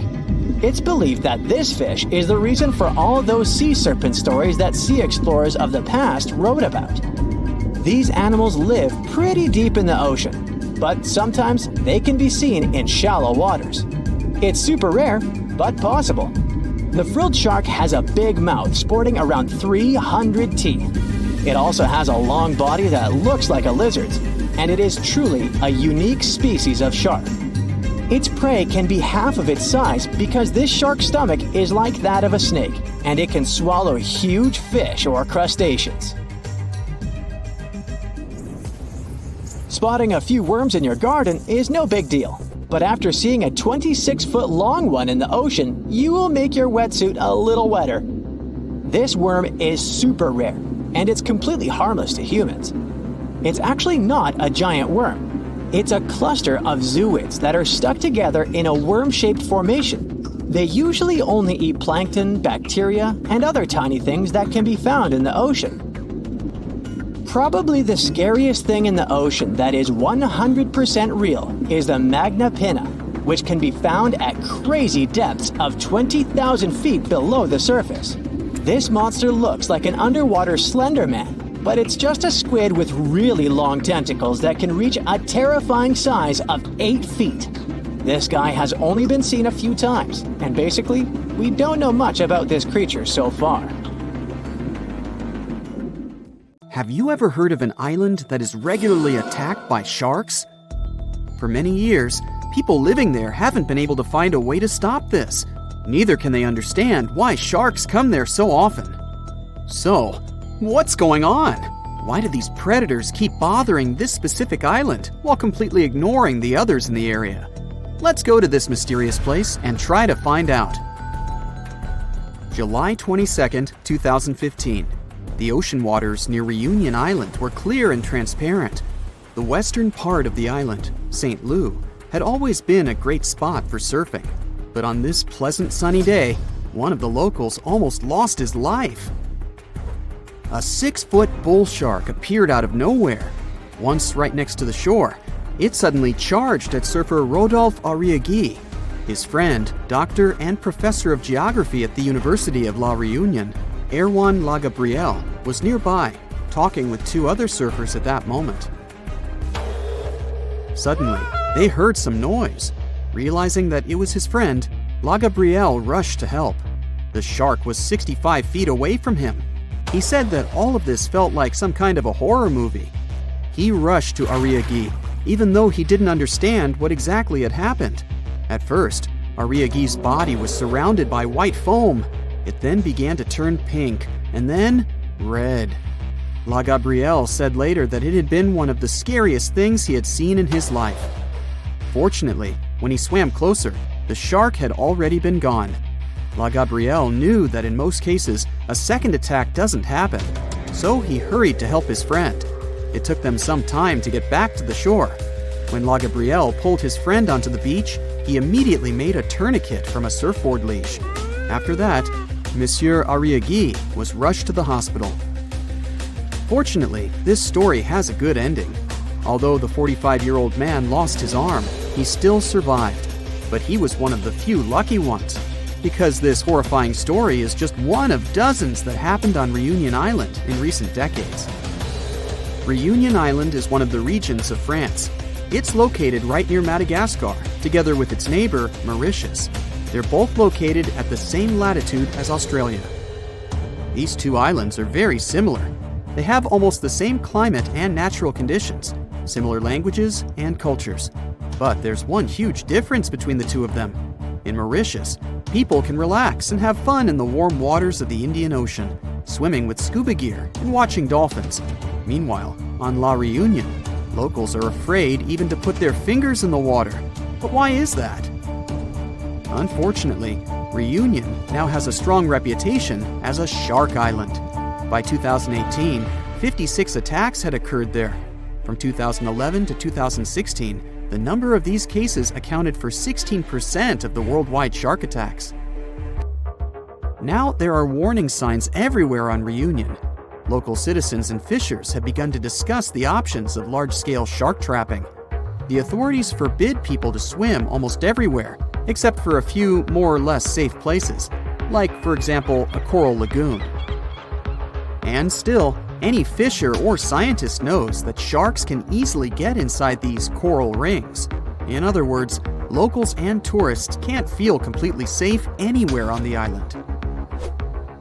It's believed that this fish is the reason for all those sea serpent stories that sea explorers of the past wrote about. These animals live pretty deep in the ocean, but sometimes they can be seen in shallow waters. It's super rare, but possible. The frilled shark has a big mouth sporting around 300 teeth. It also has a long body that looks like a lizard's, and it is truly a unique species of shark. Its prey can be half of its size because this shark's stomach is like that of a snake, and it can swallow huge fish or crustaceans. Spotting a few worms in your garden is no big deal, but after seeing a 26-foot-long one in the ocean, you will make your wetsuit a little wetter. This worm is super rare, and it's completely harmless to humans. It's actually not a giant worm. It's a cluster of zooids that are stuck together in a worm-shaped formation. They usually only eat plankton, bacteria, and other tiny things that can be found in the ocean. Probably the scariest thing in the ocean that is 100% real is the magna pinna, which can be found at crazy depths of 20,000 feet below the surface. This monster looks like an underwater Slender Man, but it's just a squid with really long tentacles that can reach a terrifying size of 8 feet. This guy has only been seen a few times, and basically, we don't know much about this creature so far. Have you ever heard of an island that is regularly attacked by sharks? For many years, people living there haven't been able to find a way to stop this. Neither can they understand why sharks come there so often. So, what's going on? Why do these predators keep bothering this specific island while completely ignoring the others in the area? Let's go to this mysterious place and try to find out. July 22nd, 2015. The ocean waters near Reunion Island were clear and transparent. The western part of the island, St. Lou, had always been a great spot for surfing. But on this pleasant sunny day, one of the locals almost lost his life. A 6-foot bull shark appeared out of nowhere. Once right next to the shore, it suddenly charged at surfer Rodolphe Arriagui. His friend, doctor and professor of geography at the University of La Réunion, Erwan Lagabriel, was nearby, talking with 2 other surfers at that moment. Suddenly, they heard some noise. Realizing that it was his friend, Lagabriel rushed to help. The shark was 65 feet away from him. He said that all of this felt like some kind of a horror movie. He rushed to Arriagui, even though he didn't understand what exactly had happened. At first, Arriagui's body was surrounded by white foam. It then began to turn pink, and then red. Lagabriel said later that it had been one of the scariest things he had seen in his life. Fortunately, when he swam closer, the shark had already been gone. Lagabriel knew that in most cases, a second attack doesn't happen, so he hurried to help his friend. It took them some time to get back to the shore. When Lagabriel pulled his friend onto the beach, he immediately made a tourniquet from a surfboard leash. After that, Monsieur Arriagui was rushed to the hospital. Fortunately, this story has a good ending. Although the 45-year-old man lost his arm, he still survived. But he was one of the few lucky ones, because this horrifying story is just one of dozens that happened on Reunion Island in recent decades. Reunion Island is one of the regions of France. It's located right near Madagascar, together with its neighbor, Mauritius. They're both located at the same latitude as Australia. These 2 islands are very similar. They have almost the same climate and natural conditions, similar languages and cultures. But there's one huge difference between the 2 of them. In Mauritius, people can relax and have fun in the warm waters of the Indian Ocean, swimming with scuba gear and watching dolphins. Meanwhile, on La Réunion, locals are afraid even to put their fingers in the water. But why is that? Unfortunately, Reunion now has a strong reputation as a shark island. By 2018, 56 attacks had occurred there. From 2011 to 2016, the number of these cases accounted for 16% of the worldwide shark attacks. Now there are warning signs everywhere on Reunion. Local citizens and fishers have begun to discuss the options of large-scale shark trapping. The authorities forbid people to swim almost everywhere, except for a few more or less safe places, like, for example, a coral lagoon. And still, any fisher or scientist knows that sharks can easily get inside these coral rings. In other words, locals and tourists can't feel completely safe anywhere on the island.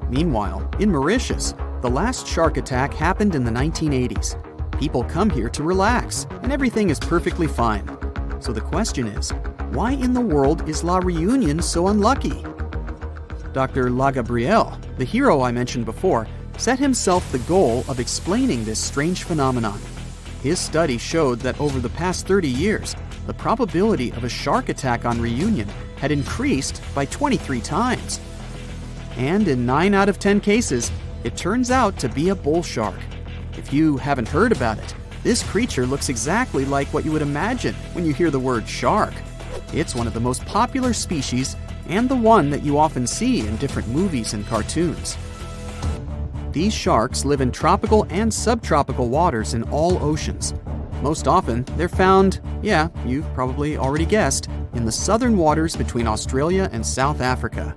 Meanwhile, in Mauritius, the last shark attack happened in the 1980s. People come here to relax, and everything is perfectly fine. So the question is, why in the world is La Réunion so unlucky? Dr. Lagabriel, the hero I mentioned before, set himself the goal of explaining this strange phenomenon. His study showed that over the past 30 years, the probability of a shark attack on Reunion had increased by 23 times. And in 9 out of 10 cases, it turns out to be a bull shark. If you haven't heard about it, this creature looks exactly like what you would imagine when you hear the word shark. It's one of the most popular species and the one that you often see in different movies and cartoons. These sharks live in tropical and subtropical waters in all oceans. Most often, they're found, yeah, you've probably already guessed, in the southern waters between Australia and South Africa.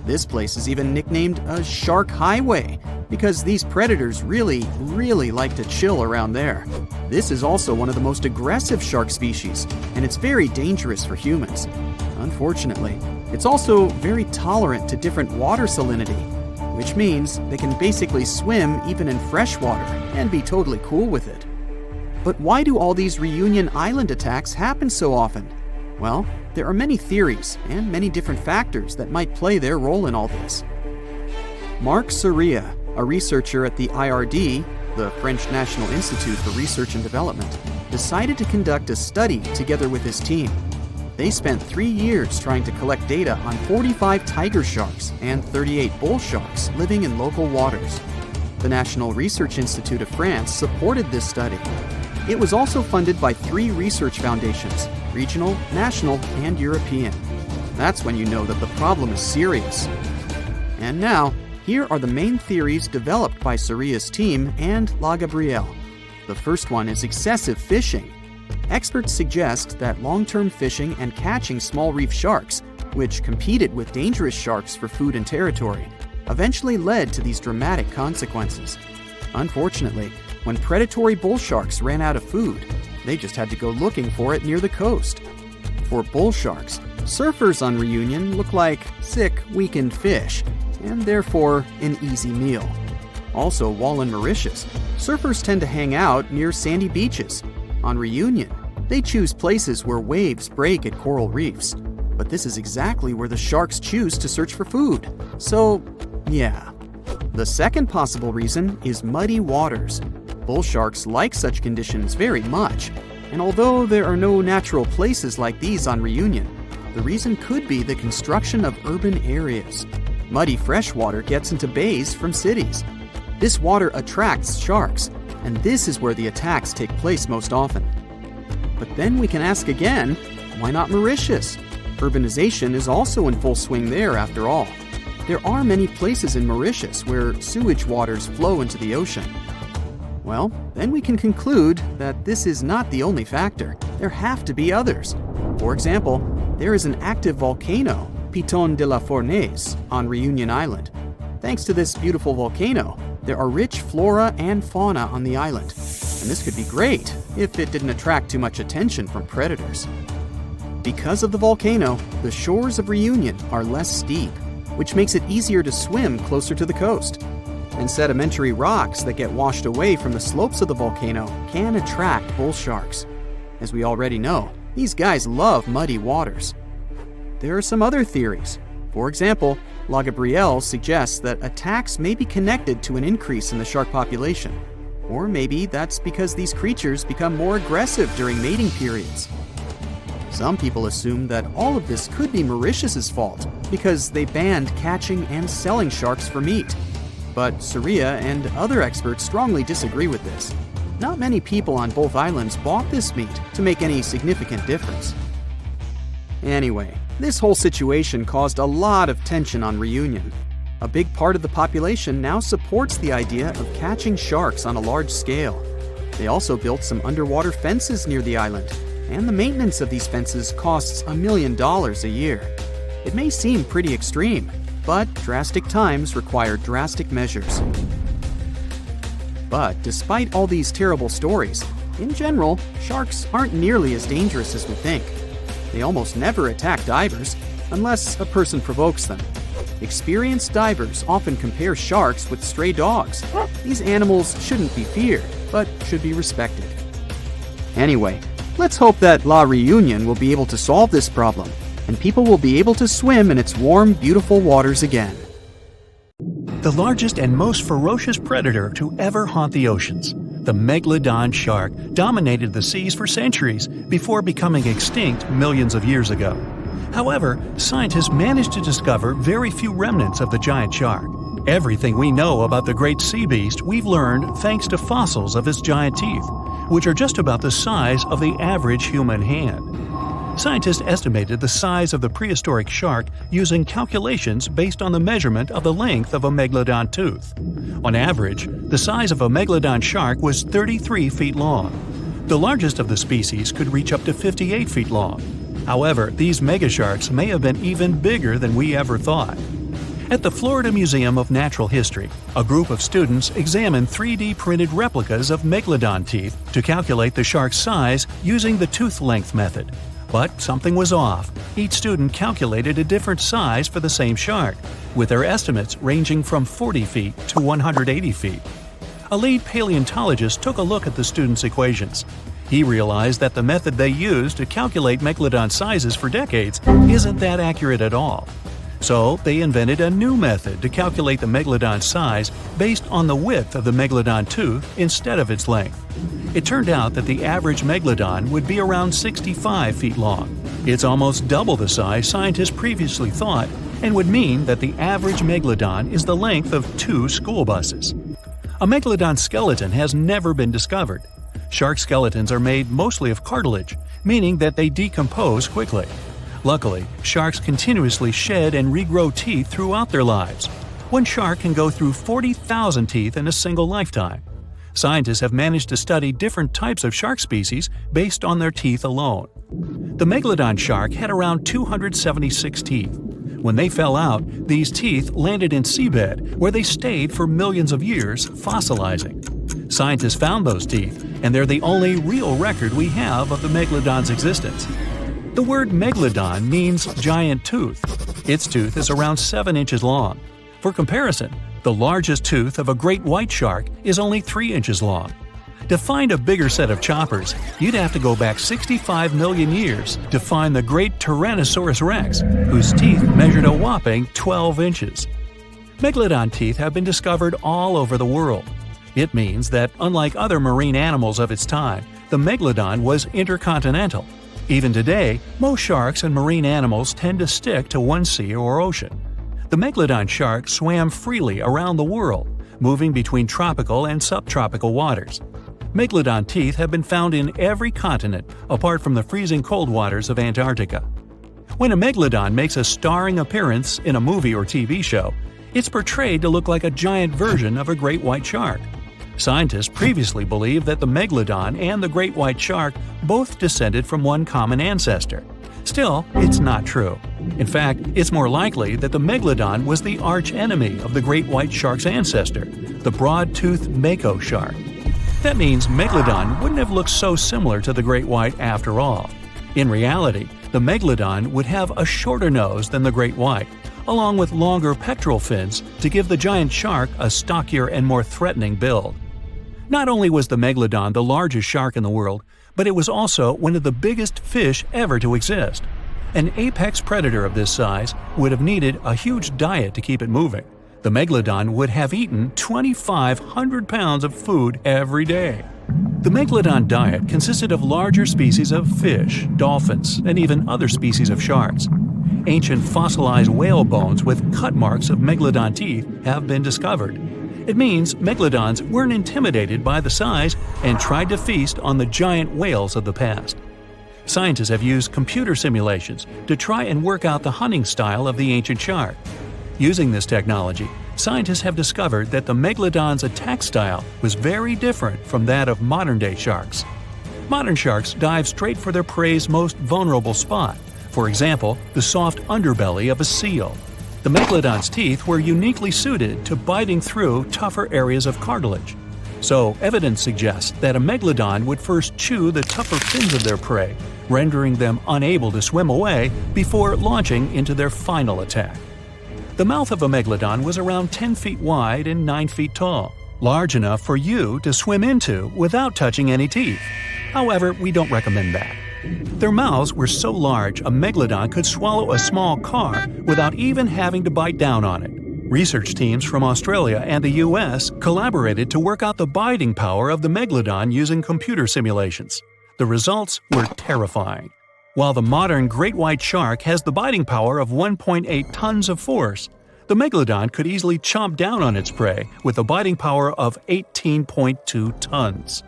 This place is even nicknamed a shark highway because these predators really like to chill around there. This is also one of the most aggressive shark species, and it's very dangerous for humans. Unfortunately, it's also very tolerant to different water salinity, which means they can basically swim even in fresh water and be totally cool with it. But why do all these Reunion Island attacks happen so often? Well, there are many theories and many different factors that might play their role in all this. Mark Soria, a researcher at the IRD, the French National Institute for Research and Development, decided to conduct a study together with his team. They spent 3 years trying to collect data on 45 tiger sharks and 38 bull sharks living in local waters. The National Research Institute of France supported this study. It was also funded by 3 research foundations: regional, national, and European. That's when you know that the problem is serious. And now, here are the main theories developed by Soria's team and La Gabrielle. The first one is excessive fishing. Experts suggest that long-term fishing and catching small reef sharks, which competed with dangerous sharks for food and territory, eventually led to these dramatic consequences. Unfortunately, when predatory bull sharks ran out of food, they just had to go looking for it near the coast. For bull sharks, surfers on Reunion look like sick, weakened fish, and therefore an easy meal. Also, while in Mauritius, surfers tend to hang out near sandy beaches. On Reunion, they choose places where waves break at coral reefs. But this is exactly where the sharks choose to search for food. So, yeah. The second possible reason is muddy waters. Bull sharks like such conditions very much. And although there are no natural places like these on Reunion, the reason could be the construction of urban areas. Muddy freshwater gets into bays from cities. This water attracts sharks, and this is where the attacks take place most often. But then we can ask again, why not Mauritius? Urbanization is also in full swing there after all. There are many places in Mauritius where sewage waters flow into the ocean. Well, then we can conclude that this is not the only factor. There have to be others. For example, there is an active volcano, Piton de la Fournaise, on Reunion Island. Thanks to this beautiful volcano, there are rich flora and fauna on the island, and this could be great if it didn't attract too much attention from predators. Because of the volcano, the shores of Reunion are less steep, which makes it easier to swim closer to the coast. And sedimentary rocks that get washed away from the slopes of the volcano can attract bull sharks. As we already know, these guys love muddy waters. There are some other theories. For example, La Gabrielle suggests that attacks may be connected to an increase in the shark population. Or maybe that's because these creatures become more aggressive during mating periods. Some people assume that all of this could be Mauritius's fault because they banned catching and selling sharks for meat. But Soria and other experts strongly disagree with this. Not many people on both islands bought this meat to make any significant difference. Anyway, this whole situation caused a lot of tension on Reunion. A big part of the population now supports the idea of catching sharks on a large scale. They also built some underwater fences near the island, and the maintenance of these fences costs $1 million a year. It may seem pretty extreme, but drastic times require drastic measures. But despite all these terrible stories, in general, sharks aren't nearly as dangerous as we think. They almost never attack divers, unless a person provokes them. Experienced divers often compare sharks with stray dogs. These animals shouldn't be feared, but should be respected. Anyway, let's hope that La Reunion will be able to solve this problem, and people will be able to swim in its warm, beautiful waters again. The largest and most ferocious predator to ever haunt the oceans, the Megalodon shark, dominated the seas for centuries before becoming extinct millions of years ago. However, scientists managed to discover very few remnants of the giant shark. Everything we know about the great sea beast we've learned thanks to fossils of its giant teeth, which are just about the size of the average human hand. Scientists estimated the size of the prehistoric shark using calculations based on the measurement of the length of a megalodon tooth. On average, the size of a megalodon shark was 33 feet long. The largest of the species could reach up to 58 feet long. However, these megasharks may have been even bigger than we ever thought. At the Florida Museum of Natural History, a group of students examined 3D printed replicas of megalodon teeth to calculate the shark's size using the tooth length method. But something was off. Each student calculated a different size for the same shark, with their estimates ranging from 40 feet to 180 feet. A lead paleontologist took a look at the students' equations. He realized that the method they used to calculate megalodon sizes for decades isn't that accurate at all. So they invented a new method to calculate the megalodon's size based on the width of the megalodon tooth instead of its length. It turned out that the average megalodon would be around 65 feet long. It's almost double the size scientists previously thought, and would mean that the average megalodon is the length of 2 school buses. A megalodon skeleton has never been discovered. Shark skeletons are made mostly of cartilage, meaning that they decompose quickly. Luckily, sharks continuously shed and regrow teeth throughout their lives. One shark can go through 40,000 teeth in a single lifetime. Scientists have managed to study different types of shark species based on their teeth alone. The megalodon shark had around 276 teeth. When they fell out, these teeth landed in seabed, where they stayed for millions of years, fossilizing. Scientists found those teeth, and they're the only real record we have of the megalodon's existence. The word megalodon means giant tooth. Its tooth is around 7 inches long. For comparison, the largest tooth of a great white shark is only 3 inches long. To find a bigger set of choppers, you'd have to go back 65 million years to find the great Tyrannosaurus rex, whose teeth measured a whopping 12 inches. Megalodon teeth have been discovered all over the world. It means that, unlike other marine animals of its time, the megalodon was intercontinental. Even today, most sharks and marine animals tend to stick to one sea or ocean. The megalodon shark swam freely around the world, moving between tropical and subtropical waters. Megalodon teeth have been found in every continent apart from the freezing cold waters of Antarctica. When a megalodon makes a starring appearance in a movie or TV show, it's portrayed to look like a giant version of a great white shark. Scientists previously believed that the megalodon and the great white shark both descended from one common ancestor. Still, it's not true. In fact, it's more likely that the megalodon was the arch-enemy of the great white shark's ancestor, the broad-toothed mako shark. That means Megalodon wouldn't have looked so similar to the great white after all. In reality, the Megalodon would have a shorter nose than the great white, along with longer pectoral fins to give the giant shark a stockier and more threatening build. Not only was the Megalodon the largest shark in the world, but it was also one of the biggest fish ever to exist. An apex predator of this size would have needed a huge diet to keep it moving. The Megalodon would have eaten 2,500 pounds of food every day. The Megalodon diet consisted of larger species of fish, dolphins, and even other species of sharks. Ancient fossilized whale bones with cut marks of Megalodon teeth have been discovered. It means Megalodons weren't intimidated by the size and tried to feast on the giant whales of the past. Scientists have used computer simulations to try and work out the hunting style of the ancient shark. Using this technology, scientists have discovered that the Megalodon's attack style was very different from that of modern-day sharks. Modern sharks dive straight for their prey's most vulnerable spot, for example, the soft underbelly of a seal. The Megalodon's teeth were uniquely suited to biting through tougher areas of cartilage. So, evidence suggests that a Megalodon would first chew the tougher fins of their prey, rendering them unable to swim away before launching into their final attack. The mouth of a Megalodon was around 10 feet wide and 9 feet tall, large enough for you to swim into without touching any teeth. However, we don't recommend that. Their mouths were so large a Megalodon could swallow a small car without even having to bite down on it. Research teams from Australia and the US collaborated to work out the biting power of the Megalodon using computer simulations. The results were terrifying. While the modern great white shark has the biting power of 1.8 tons of force, the Megalodon could easily chomp down on its prey with a biting power of 18.2 tons.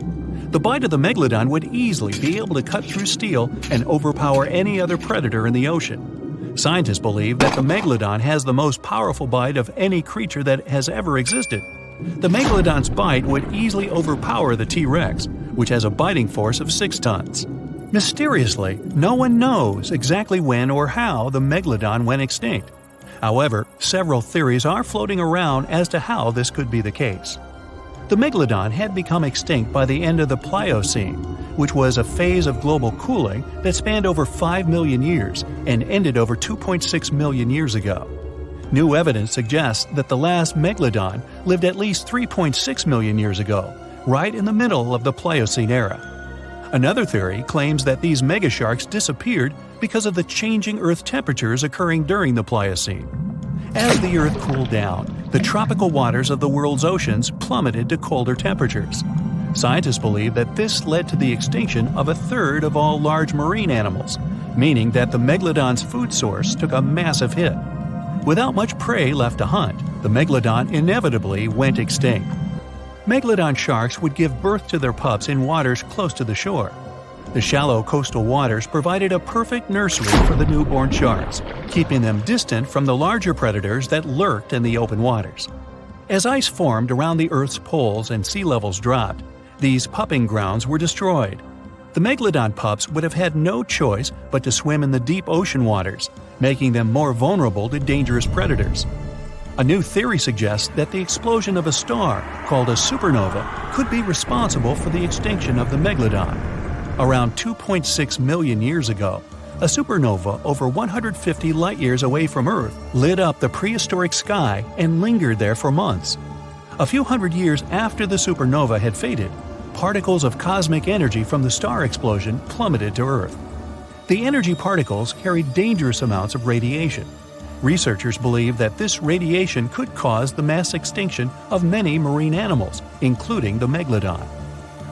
The bite of the Megalodon would easily be able to cut through steel and overpower any other predator in the ocean. Scientists believe that the Megalodon has the most powerful bite of any creature that has ever existed. The Megalodon's bite would easily overpower the T-Rex, which has a biting force of 6 tons. Mysteriously, no one knows exactly when or how the Megalodon went extinct. However, several theories are floating around as to how this could be the case. The Megalodon had become extinct by the end of the Pliocene, which was a phase of global cooling that spanned over 5 million years and ended over 2.6 million years ago. New evidence suggests that the last Megalodon lived at least 3.6 million years ago, right in the middle of the Pliocene era. Another theory claims that these megasharks disappeared because of the changing Earth temperatures occurring during the Pliocene. As the Earth cooled down, the tropical waters of the world's oceans plummeted to colder temperatures. Scientists believe that this led to the extinction of a third of all large marine animals, meaning that the Megalodon's food source took a massive hit. Without much prey left to hunt, the Megalodon inevitably went extinct. Megalodon sharks would give birth to their pups in waters close to the shore. The shallow coastal waters provided a perfect nursery for the newborn sharks, keeping them distant from the larger predators that lurked in the open waters. As ice formed around the Earth's poles and sea levels dropped, these pupping grounds were destroyed. The Megalodon pups would have had no choice but to swim in the deep ocean waters, making them more vulnerable to dangerous predators. A new theory suggests that the explosion of a star, called a supernova, could be responsible for the extinction of the Megalodon. Around 2.6 million years ago, a supernova over 150 light-years away from Earth lit up the prehistoric sky and lingered there for months. A few hundred years after the supernova had faded, particles of cosmic energy from the star explosion plummeted to Earth. The energy particles carried dangerous amounts of radiation. Researchers believe that this radiation could cause the mass extinction of many marine animals, including the Megalodon.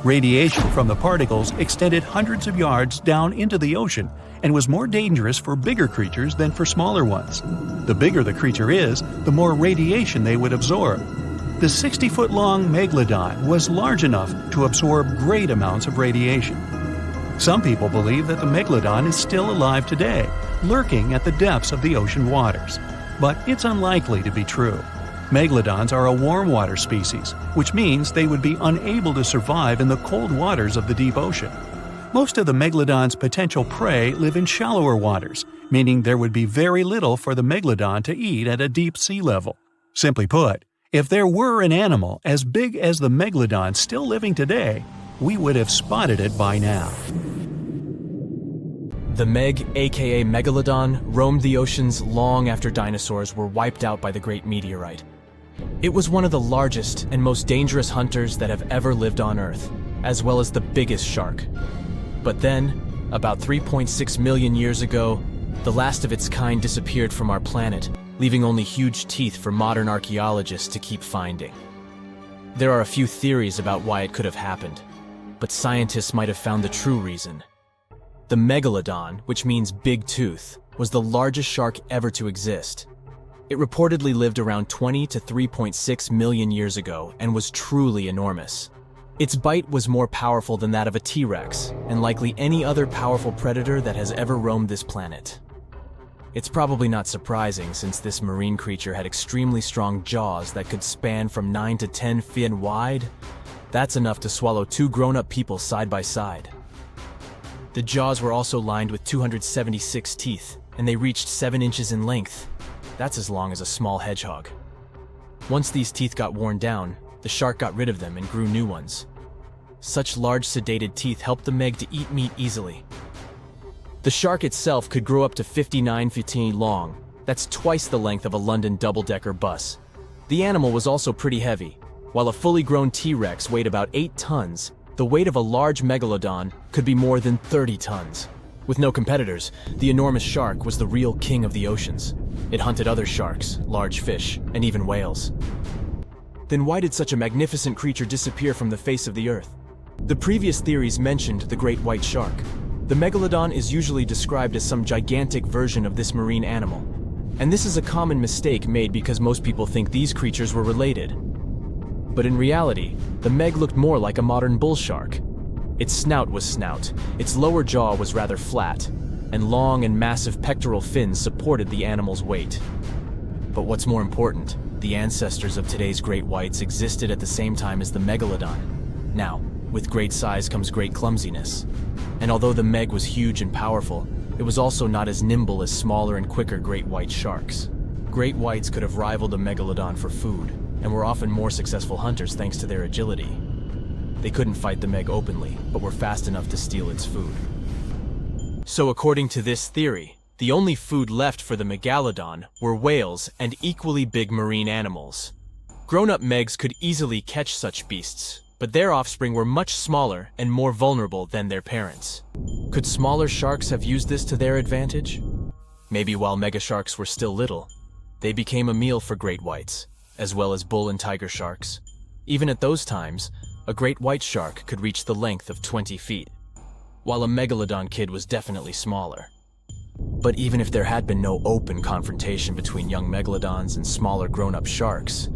Radiation from the particles extended hundreds of yards down into the ocean and was more dangerous for bigger creatures than for smaller ones. The bigger the creature is, the more radiation they would absorb. The 60-foot-long Megalodon was large enough to absorb great amounts of radiation. Some people believe that the Megalodon is still alive today, lurking at the depths of the ocean waters. But it's unlikely to be true. Megalodons are a warm water species, which means they would be unable to survive in the cold waters of the deep ocean. Most of the Megalodon's potential prey live in shallower waters, meaning there would be very little for the Megalodon to eat at a deep sea level. Simply put, if there were an animal as big as the Megalodon still living today, we would have spotted it by now. The Meg, aka Megalodon, roamed the oceans long after dinosaurs were wiped out by the Great Meteorite. It was one of the largest and most dangerous hunters that have ever lived on Earth, as well as the biggest shark. But then, about 3.6 million years ago, the last of its kind disappeared from our planet, leaving only huge teeth for modern archaeologists to keep finding. There are a few theories about why it could have happened, but scientists might have found the true reason. The Megalodon, which means big tooth, was the largest shark ever to exist. It reportedly lived around 20 to 3.6 million years ago and was truly enormous. Its bite was more powerful than that of a T-Rex, and likely any other powerful predator that has ever roamed this planet. It's probably not surprising since this marine creature had extremely strong jaws that could span from 9 to 10 feet wide. That's enough to swallow 2 grown-up people side by side. The jaws were also lined with 276 teeth, and they reached 7 inches in length. That's as long as a small hedgehog. Once these teeth got worn down, the shark got rid of them and grew new ones. Such large sedated teeth helped the Meg to eat meat easily. The shark itself could grow up to 59 feet long. That's twice the length of a London double-decker bus. The animal was also pretty heavy. While a fully grown T-Rex weighed about 8 tons, the weight of a large Megalodon could be more than 30 tons. With no competitors, the enormous shark was the real king of the oceans. It hunted other sharks, large fish, and even whales. Then why did such a magnificent creature disappear from the face of the Earth? The previous theories mentioned the great white shark. The Megalodon is usually described as some gigantic version of this marine animal. And this is a common mistake made because most people think these creatures were related. But in reality, the Meg looked more like a modern bull shark. Its snout was snout, its lower jaw was rather flat, and long and massive pectoral fins supported the animal's weight. But what's more important, the ancestors of today's great whites existed at the same time as the Megalodon. Now, with great size comes great clumsiness. And although the Meg was huge and powerful, it was also not as nimble as smaller and quicker great white sharks. Great whites could have rivaled a Megalodon for food, and were often more successful hunters thanks to their agility. They couldn't fight the Meg openly, but were fast enough to steal its food. So according to this theory, the only food left for the Megalodon were whales and equally big marine animals. Grown-up Megs could easily catch such beasts, but their offspring were much smaller and more vulnerable than their parents. Could smaller sharks have used this to their advantage? Maybe while megasharks were still little, they became a meal for great whites, as well as bull and tiger sharks. Even at those times, a great white shark could reach the length of 20 feet, while a megalodon kid was definitely smaller. But even if there had been no open confrontation between young megalodons and smaller grown-up sharks,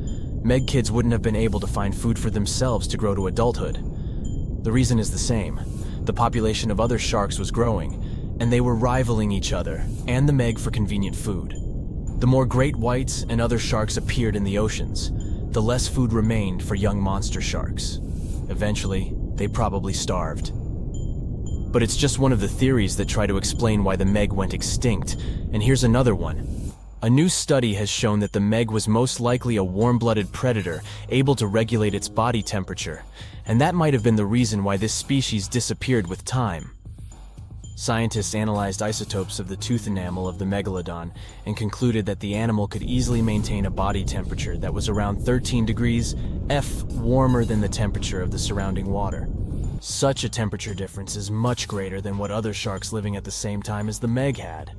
meg kids wouldn't have been able to find food for themselves to grow to adulthood. The reason is the same. The population of other sharks was growing, and they were rivaling each other and the meg for convenient food. The more great whites and other sharks appeared in the oceans, the less food remained for young monster sharks. Eventually, they probably starved. But it's just one of the theories that try to explain why the meg went extinct, and here's another one. A new study has shown that the meg was most likely a warm-blooded predator able to regulate its body temperature, and that might have been the reason why this species disappeared with time. Scientists analyzed isotopes of the tooth enamel of the megalodon and concluded that the animal could easily maintain a body temperature that was around 13 degrees F warmer than the temperature of the surrounding water. Such a temperature difference is much greater than what other sharks living at the same time as the meg had,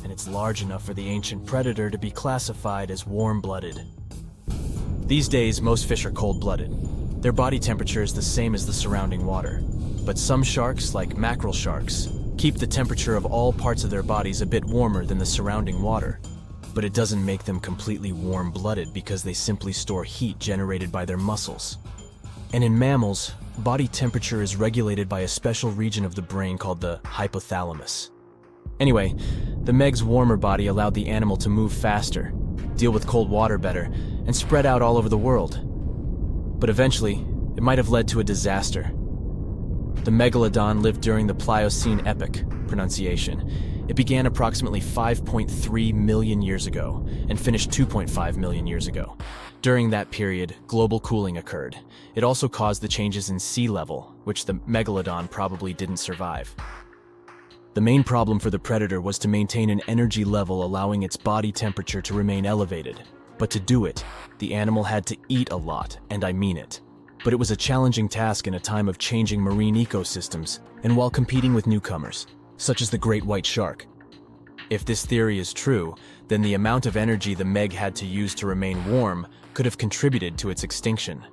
and it's large enough for the ancient predator to be classified as warm-blooded. These days, most fish are cold-blooded. Their body temperature is the same as the surrounding water, but some sharks, like mackerel sharks, keep the temperature of all parts of their bodies a bit warmer than the surrounding water. But it doesn't make them completely warm-blooded because they simply store heat generated by their muscles. And in mammals, body temperature is regulated by a special region of the brain called the hypothalamus. Anyway, the meg's warmer body allowed the animal to move faster, deal with cold water better, and spread out all over the world. But eventually, it might have led to a disaster. The megalodon lived during the Pliocene epoch, pronunciation. It began approximately 5.3 million years ago and finished 2.5 million years ago. During that period, global cooling occurred. It also caused the changes in sea level, which the megalodon probably didn't survive. The main problem for the predator was to maintain an energy level allowing its body temperature to remain elevated. But to do it, the animal had to eat a lot, and I mean it. But it was a challenging task in a time of changing marine ecosystems and while competing with newcomers, such as the great white shark. If this theory is true, then the amount of energy the meg had to use to remain warm could have contributed to its extinction.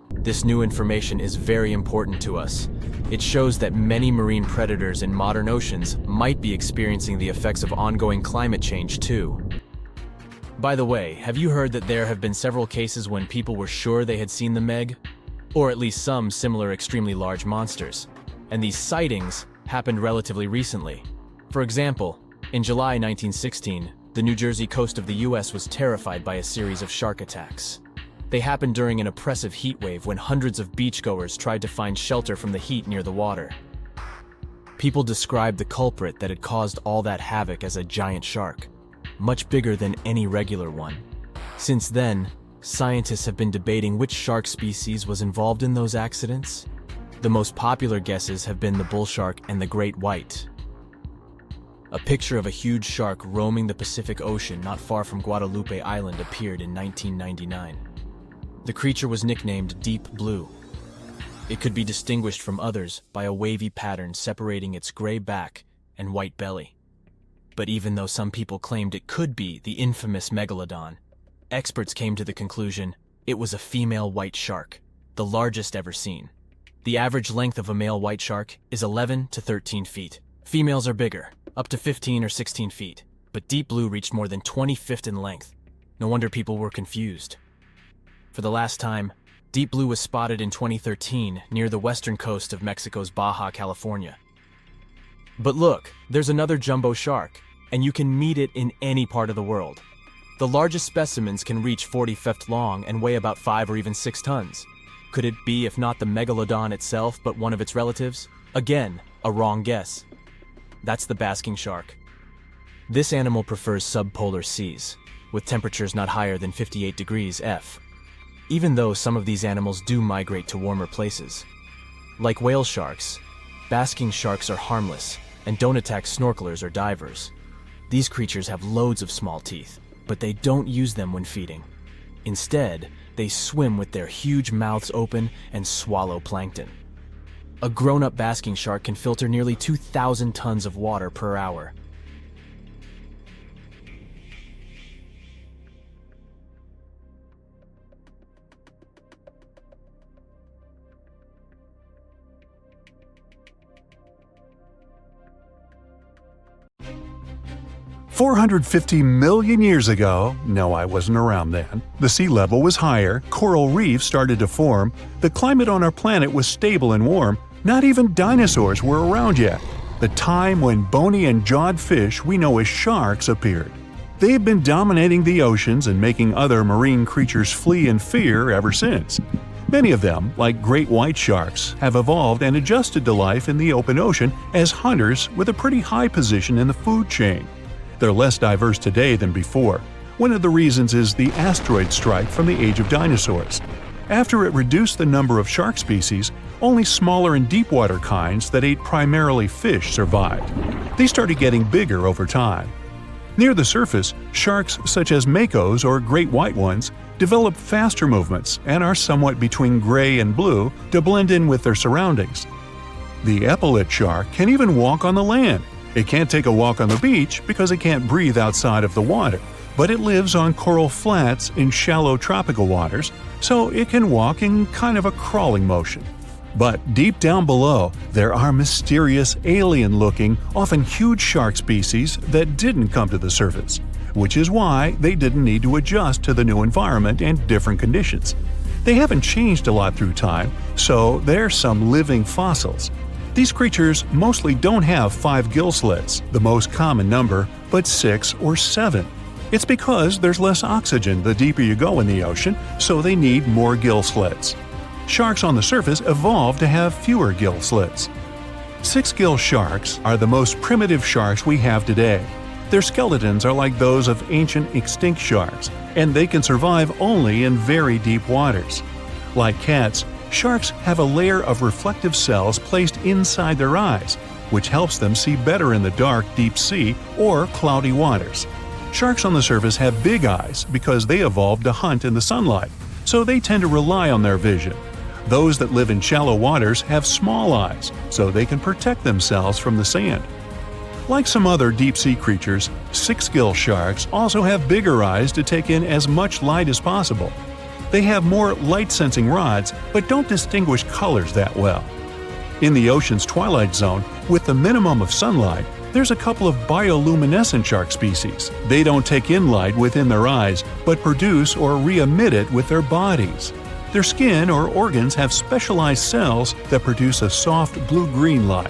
This new information is very important to us. It shows that many marine predators in modern oceans might be experiencing the effects of ongoing climate change too. By the way, have you heard that there have been several cases when people were sure they had seen the meg? Or at least some similar extremely large monsters. And these sightings happened relatively recently. For example, in July 1916, the New Jersey coast of the US was terrified by a series of shark attacks. They happened during an oppressive heat wave when hundreds of beachgoers tried to find shelter from the heat near the water. People described the culprit that had caused all that havoc as a giant shark, much bigger than any regular one. Since then, scientists have been debating which shark species was involved in those accidents. The most popular guesses have been the bull shark and the great white. A picture of a huge shark roaming the Pacific Ocean not far from Guadalupe Island appeared in 1999. The creature was nicknamed Deep Blue. It could be distinguished from others by a wavy pattern separating its gray back and white belly. But even though some people claimed it could be the infamous Megalodon, experts came to the conclusion it was a female white shark, the largest ever seen. The average length of a male white shark is 11 to 13 feet. Females are bigger, up to 15 or 16 feet, but Deep Blue reached more than 20 feet in length. No wonder people were confused. For the last time, Deep Blue was spotted in 2013 near the western coast of Mexico's Baja California. But look, there's another jumbo shark, and you can meet it in any part of the world. The largest specimens can reach 40 feet long and weigh about 5 or even 6 tons. Could it be, if not the Megalodon itself, but one of its relatives? Again, a wrong guess. That's the basking shark. This animal prefers subpolar seas, with temperatures not higher than 58 degrees F. Even though some of these animals do migrate to warmer places. Like whale sharks, basking sharks are harmless and don't attack snorkelers or divers. These creatures have loads of small teeth, but they don't use them when feeding. Instead, they swim with their huge mouths open and swallow plankton. A grown-up basking shark can filter nearly 2,000 tons of water per hour. $450 million years ago, no, I wasn't around then, the sea level was higher, coral reefs started to form, the climate on our planet was stable and warm, not even dinosaurs were around yet. The time when bony and jawed fish we know as sharks appeared. They've been dominating the oceans and making other marine creatures flee in fear ever since. Many of them, like great white sharks, have evolved and adjusted to life in the open ocean as hunters with a pretty high position in the food chain. They're less diverse today than before. One of the reasons is the asteroid strike from the age of dinosaurs. After it reduced the number of shark species, only smaller and deep-water kinds that ate primarily fish survived. They started getting bigger over time. Near the surface, sharks such as makos or great white ones develop faster movements and are somewhat between gray and blue to blend in with their surroundings. The epaulet shark can even walk on the land. It can't take a walk on the beach because it can't breathe outside of the water, but it lives on coral flats in shallow tropical waters, so it can walk in kind of a crawling motion. But deep down below, there are mysterious, alien-looking, often huge shark species that didn't come to the surface, which is why they didn't need to adjust to the new environment and different conditions. They haven't changed a lot through time, so they're some living fossils. These creatures mostly don't have 5 gill slits, the most common number, but 6 or 7. It's because there's less oxygen the deeper you go in the ocean, so they need more gill slits. Sharks on the surface evolved to have fewer gill slits. 6-gill sharks are the most primitive sharks we have today. Their skeletons are like those of ancient extinct sharks, and they can survive only in very deep waters. Like cats, sharks have a layer of reflective cells placed inside their eyes, which helps them see better in the dark, deep sea or cloudy waters. Sharks on the surface have big eyes because they evolved to hunt in the sunlight, so they tend to rely on their vision. Those that live in shallow waters have small eyes, so they can protect themselves from the sand. Like some other deep-sea creatures, 6-gill sharks also have bigger eyes to take in as much light as possible. They have more light-sensing rods, but don't distinguish colors that well. In the ocean's twilight zone, with the minimum of sunlight, there's a couple of bioluminescent shark species. They don't take in light within their eyes, but produce or re-emit it with their bodies. Their skin or organs have specialized cells that produce a soft blue-green light.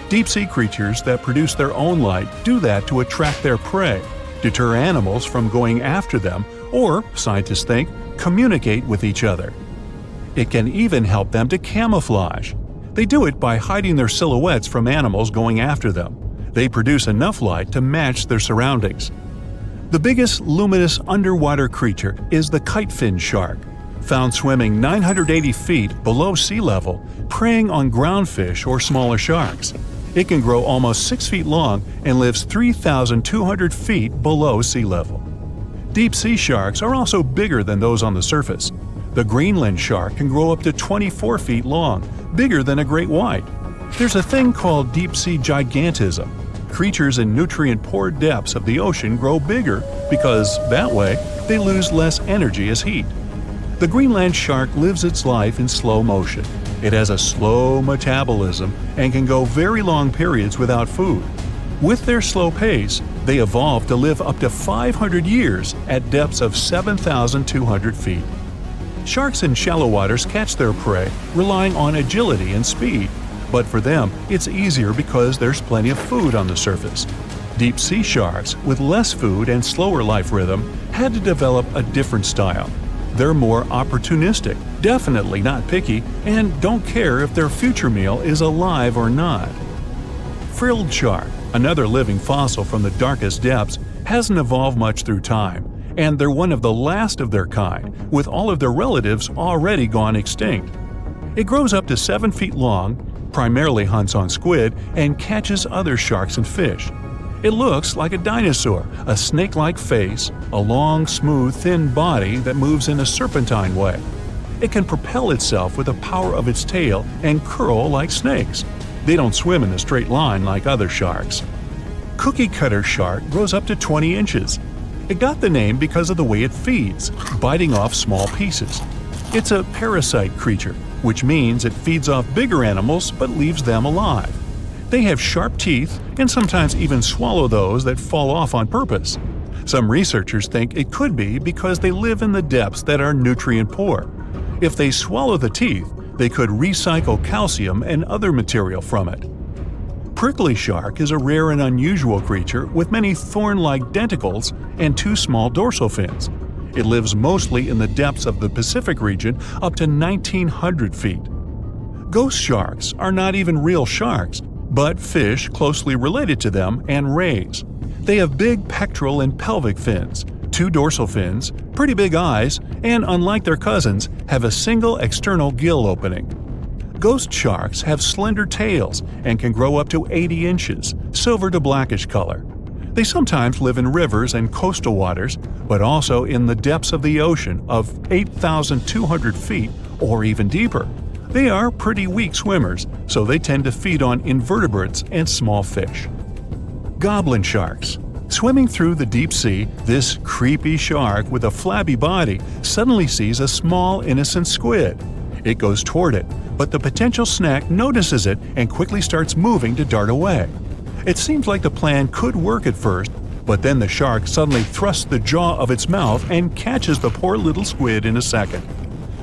Deep-sea creatures that produce their own light do that to attract their prey, deter animals from going after them, or, scientists think, communicate with each other. It can even help them to camouflage. They do it by hiding their silhouettes from animals going after them. They produce enough light to match their surroundings. The biggest luminous underwater creature is the kitefin shark, found swimming 980 feet below sea level, preying on groundfish or smaller sharks. It can grow almost 6 feet long and lives 3,200 feet below sea level. Deep-sea sharks are also bigger than those on the surface. The Greenland shark can grow up to 24 feet long, bigger than a great white. There's a thing called deep-sea gigantism. Creatures in nutrient-poor depths of the ocean grow bigger because, that way, they lose less energy as heat. The Greenland shark lives its life in slow motion. It has a slow metabolism and can go very long periods without food. With their slow pace, they evolved to live up to 500 years at depths of 7,200 feet. Sharks in shallow waters catch their prey relying on agility and speed, but for them, it's easier because there's plenty of food on the surface. Deep-sea sharks, with less food and slower life rhythm, had to develop a different style. They're more opportunistic, definitely not picky, and don't care if their future meal is alive or not. Frilled shark, another living fossil from the darkest depths, hasn't evolved much through time, and they're one of the last of their kind, with all of their relatives already gone extinct. It grows up to 7 feet long, primarily hunts on squid, and catches other sharks and fish. It looks like a dinosaur, a snake-like face, a long, smooth, thin body that moves in a serpentine way. It can propel itself with the power of its tail and curl like snakes. They don't swim in a straight line like other sharks. Cookie cutter shark grows up to 20 inches. It got the name because of the way it feeds, biting off small pieces. It's a parasite creature, which means it feeds off bigger animals but leaves them alive. They have sharp teeth and sometimes even swallow those that fall off on purpose. Some researchers think it could be because they live in the depths that are nutrient poor. If they swallow the teeth, they could recycle calcium and other material from it. Prickly shark is a rare and unusual creature with many thorn-like denticles and 2 small dorsal fins. It lives mostly in the depths of the Pacific region up to 1,900 feet. Ghost sharks are not even real sharks, but fish closely related to them and rays. They have big pectoral and pelvic fins, 2 dorsal fins, pretty big eyes, and unlike their cousins, have a single external gill opening. Ghost sharks have slender tails and can grow up to 80 inches, silver to blackish color. They sometimes live in rivers and coastal waters, but also in the depths of the ocean of 8,200 feet or even deeper. They are pretty weak swimmers, so they tend to feed on invertebrates and small fish. Goblin sharks. Swimming through the deep sea, this creepy shark with a flabby body suddenly sees a small, innocent squid. It goes toward it, but the potential snack notices it and quickly starts moving to dart away. It seems like the plan could work at first, but then the shark suddenly thrusts the jaw of its mouth and catches the poor little squid in a second.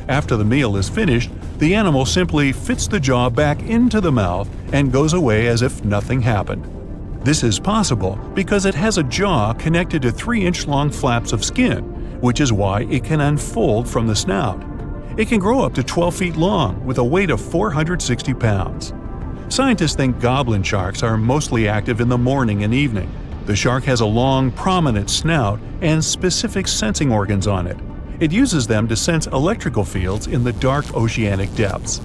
After the meal is finished, the animal simply fits the jaw back into the mouth and goes away as if nothing happened. This is possible because it has a jaw connected to 3-inch-long flaps of skin, which is why it can unfold from the snout. It can grow up to 12 feet long with a weight of 460 pounds. Scientists think goblin sharks are mostly active in the morning and evening. The shark has a long, prominent snout and specific sensing organs on it. It uses them to sense electrical fields in the dark oceanic depths.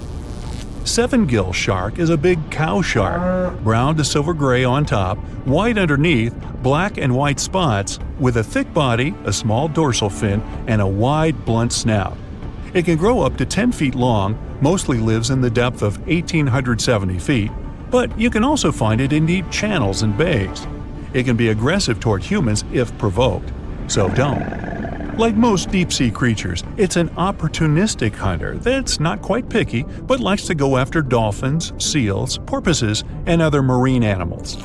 Seven-gill shark is a big cow shark, brown to silver-gray on top, white underneath, black and white spots, with a thick body, a small dorsal fin, and a wide, blunt snout. It can grow up to 10 feet long, mostly lives in the depth of 1,870 feet, but you can also find it in deep channels and bays. It can be aggressive toward humans if provoked, so don't. Like most deep-sea creatures, it's an opportunistic hunter that's not quite picky but likes to go after dolphins, seals, porpoises, and other marine animals.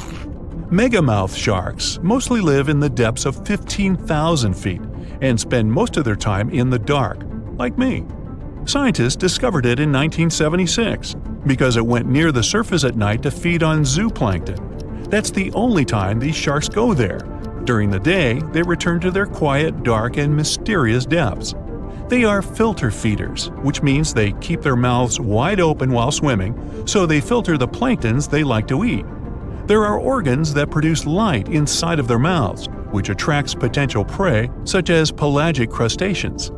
Megamouth sharks mostly live in the depths of 15,000 feet and spend most of their time in the dark, like me. Scientists discovered it in 1976 because it went near the surface at night to feed on zooplankton. That's the only time these sharks go there. During the day, they return to their quiet, dark, and mysterious depths. They are filter feeders, which means they keep their mouths wide open while swimming, so they filter the planktons they like to eat. There are organs that produce light inside of their mouths, which attracts potential prey, such as pelagic crustaceans.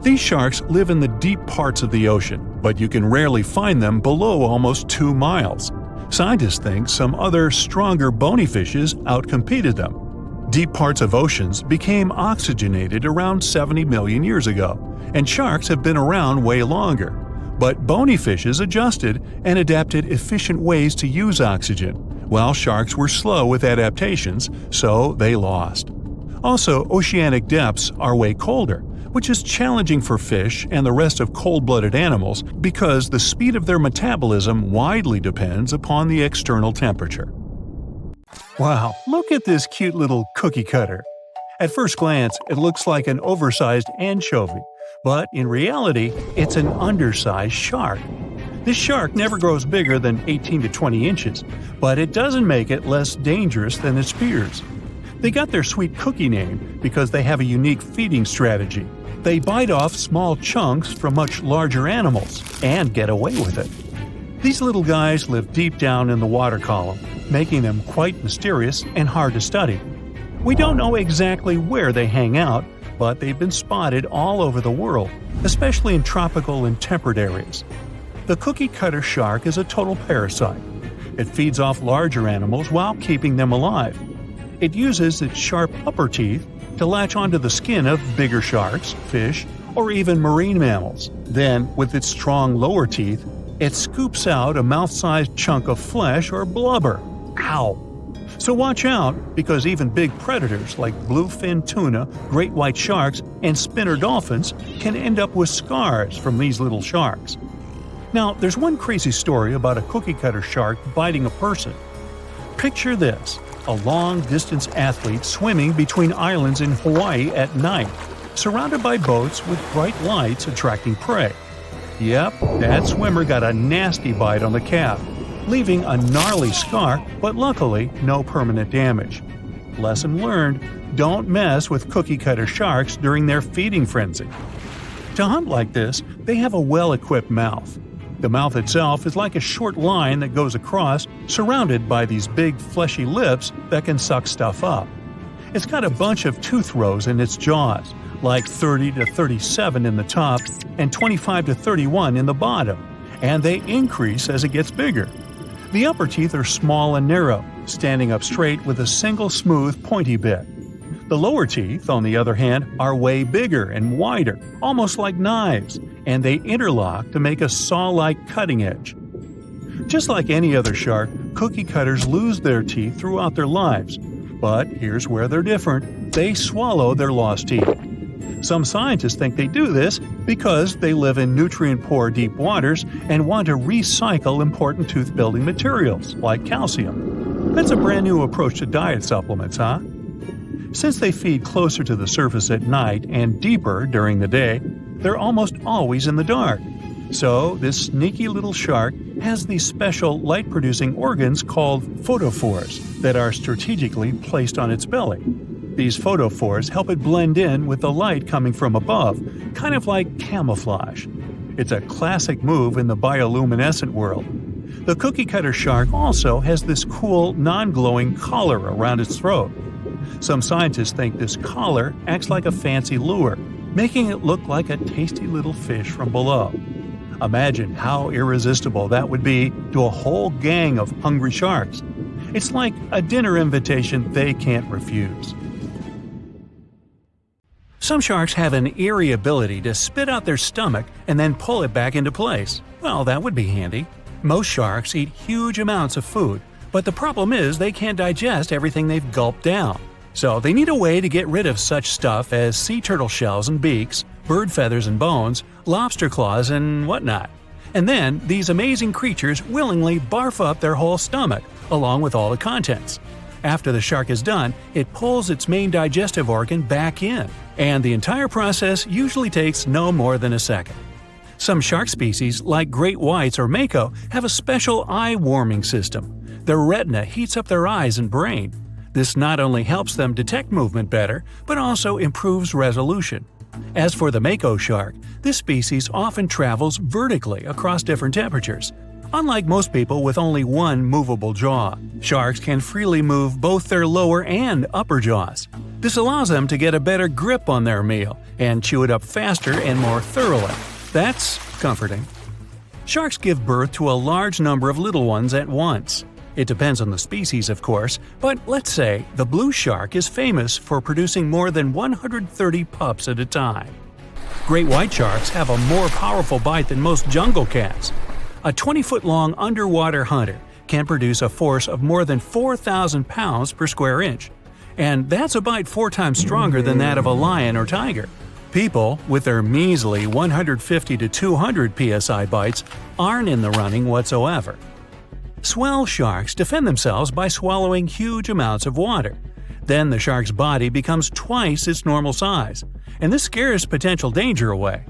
These sharks live in the deep parts of the ocean, but you can rarely find them below almost 2 miles. Scientists think some other, stronger bony fishes outcompeted them. Deep parts of oceans became oxygenated around 70 million years ago, and sharks have been around way longer. But bony fishes adjusted and adapted efficient ways to use oxygen, while sharks were slow with adaptations, so they lost. Also, oceanic depths are way colder, which is challenging for fish and the rest of cold-blooded animals because the speed of their metabolism widely depends upon the external temperature. Wow, look at this cute little cookie cutter. At first glance, it looks like an oversized anchovy, but in reality, it's an undersized shark. This shark never grows bigger than 18 to 20 inches, but it doesn't make it less dangerous than its peers. They got their sweet cookie name because they have a unique feeding strategy. They bite off small chunks from much larger animals and get away with it. These little guys live deep down in the water column, making them quite mysterious and hard to study. We don't know exactly where they hang out, but they've been spotted all over the world, especially in tropical and temperate areas. The cookie cutter shark is a total parasite. It feeds off larger animals while keeping them alive. It uses its sharp upper teeth to latch onto the skin of bigger sharks, fish, or even marine mammals. Then, with its strong lower teeth, it scoops out a mouth-sized chunk of flesh or blubber. Ow! So watch out, because even big predators like bluefin tuna, great white sharks, and spinner dolphins can end up with scars from these little sharks. Now, there's one crazy story about a cookie-cutter shark biting a person. Picture this: a long-distance athlete swimming between islands in Hawaii at night, surrounded by boats with bright lights attracting prey. Yep, that swimmer got a nasty bite on the calf, leaving a gnarly scar, but luckily no permanent damage. Lesson learned: don't mess with cookie-cutter sharks during their feeding frenzy. To hunt like this, they have a well-equipped mouth. The mouth itself is like a short line that goes across, surrounded by these big fleshy lips that can suck stuff up. It's got a bunch of tooth rows in its jaws, like 30 to 37 in the top and 25 to 31 in the bottom, and they increase as it gets bigger. The upper teeth are small and narrow, standing up straight with a single smooth, pointy bit. The lower teeth, on the other hand, are way bigger and wider, almost like knives, and they interlock to make a saw-like cutting edge. Just like any other shark, cookie cutters lose their teeth throughout their lives. But here's where they're different: they swallow their lost teeth. Some scientists think they do this because they live in nutrient-poor deep waters and want to recycle important tooth-building materials, like calcium. That's a brand new approach to diet supplements, huh? Since they feed closer to the surface at night and deeper during the day, they're almost always in the dark. So, this sneaky little shark has these special light-producing organs called photophores that are strategically placed on its belly. These photophores help it blend in with the light coming from above, kind of like camouflage. It's a classic move in the bioluminescent world. The cookie-cutter shark also has this cool, non-glowing collar around its throat. Some scientists think this collar acts like a fancy lure, making it look like a tasty little fish from below. Imagine how irresistible that would be to a whole gang of hungry sharks. It's like a dinner invitation they can't refuse. Some sharks have an eerie ability to spit out their stomach and then pull it back into place. Well, that would be handy. Most sharks eat huge amounts of food, but the problem is they can't digest everything they've gulped down. So they need a way to get rid of such stuff as sea turtle shells and beaks, bird feathers and bones, lobster claws and whatnot. And then these amazing creatures willingly barf up their whole stomach, along with all the contents. After the shark is done, it pulls its main digestive organ back in, and the entire process usually takes no more than a second. Some shark species, like great whites or mako, have a special eye-warming system. Their retina heats up their eyes and brain. This not only helps them detect movement better, but also improves resolution. As for the mako shark, this species often travels vertically across different temperatures. Unlike most people with only one movable jaw, sharks can freely move both their lower and upper jaws. This allows them to get a better grip on their meal and chew it up faster and more thoroughly. That's comforting. Sharks give birth to a large number of little ones at once. It depends on the species, of course, but let's say the blue shark is famous for producing more than 130 pups at a time. Great white sharks have a more powerful bite than most jungle cats. A 20-foot-long underwater hunter can produce a force of more than 4,000 pounds per square inch. And that's a bite 4 times stronger than that of a lion or tiger. People, with their measly 150 to 200 psi bites, aren't in the running whatsoever. Swell sharks defend themselves by swallowing huge amounts of water. Then the shark's body becomes twice its normal size, and this scares potential danger away.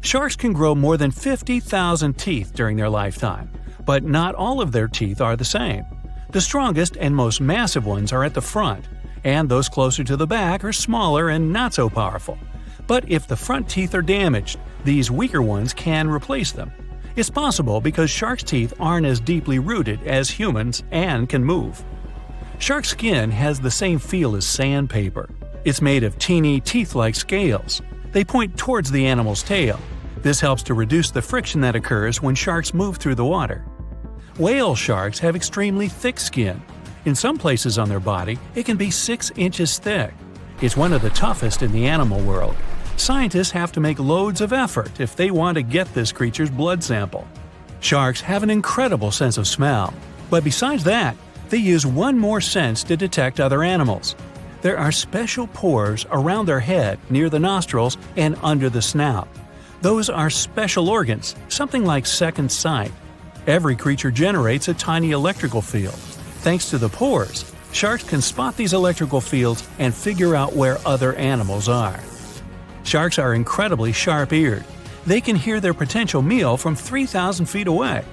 Sharks can grow more than 50,000 teeth during their lifetime, but not all of their teeth are the same. The strongest and most massive ones are at the front, and those closer to the back are smaller and not so powerful. But if the front teeth are damaged, these weaker ones can replace them. It's possible because sharks' teeth aren't as deeply rooted as humans and can move. Shark skin has the same feel as sandpaper. It's made of teeny, teeth-like scales. They point towards the animal's tail. This helps to reduce the friction that occurs when sharks move through the water. Whale sharks have extremely thick skin. In some places on their body, it can be 6 inches thick. It's one of the toughest in the animal world. Scientists have to make loads of effort if they want to get this creature's blood sample. Sharks have an incredible sense of smell, but besides that, they use one more sense to detect other animals. There are special pores around their head, near the nostrils, and under the snout. Those are special organs, something like second sight. Every creature generates a tiny electrical field. Thanks to the pores, sharks can spot these electrical fields and figure out where other animals are. Sharks are incredibly sharp-eared. They can hear their potential meal from 3,000 feet away.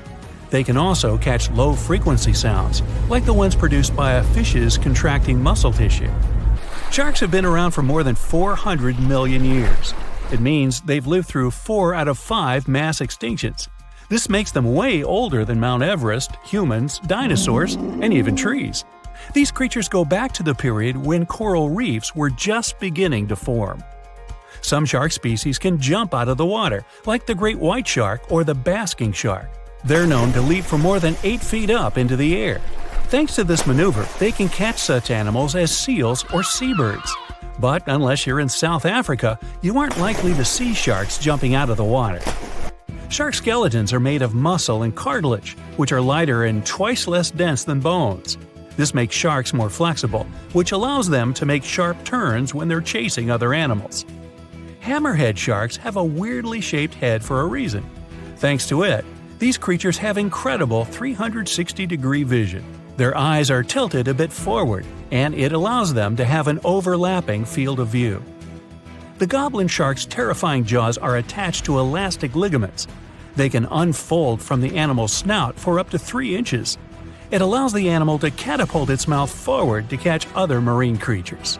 They can also catch low-frequency sounds, like the ones produced by a fish's contracting muscle tissue. Sharks have been around for more than 400 million years. It means they've lived through 4 out of 5 mass extinctions. This makes them way older than Mount Everest, humans, dinosaurs, and even trees. These creatures go back to the period when coral reefs were just beginning to form. Some shark species can jump out of the water, like the great white shark or the basking shark. They're known to leap from more than 8 feet up into the air. Thanks to this maneuver, they can catch such animals as seals or seabirds. But unless you're in South Africa, you aren't likely to see sharks jumping out of the water. Shark skeletons are made of muscle and cartilage, which are lighter and twice less dense than bones. This makes sharks more flexible, which allows them to make sharp turns when they're chasing other animals. Hammerhead sharks have a weirdly shaped head for a reason. Thanks to it, these creatures have incredible 360-degree vision. Their eyes are tilted a bit forward, and it allows them to have an overlapping field of view. The goblin shark's terrifying jaws are attached to elastic ligaments. They can unfold from the animal's snout for up to 3 inches. It allows the animal to catapult its mouth forward to catch other marine creatures.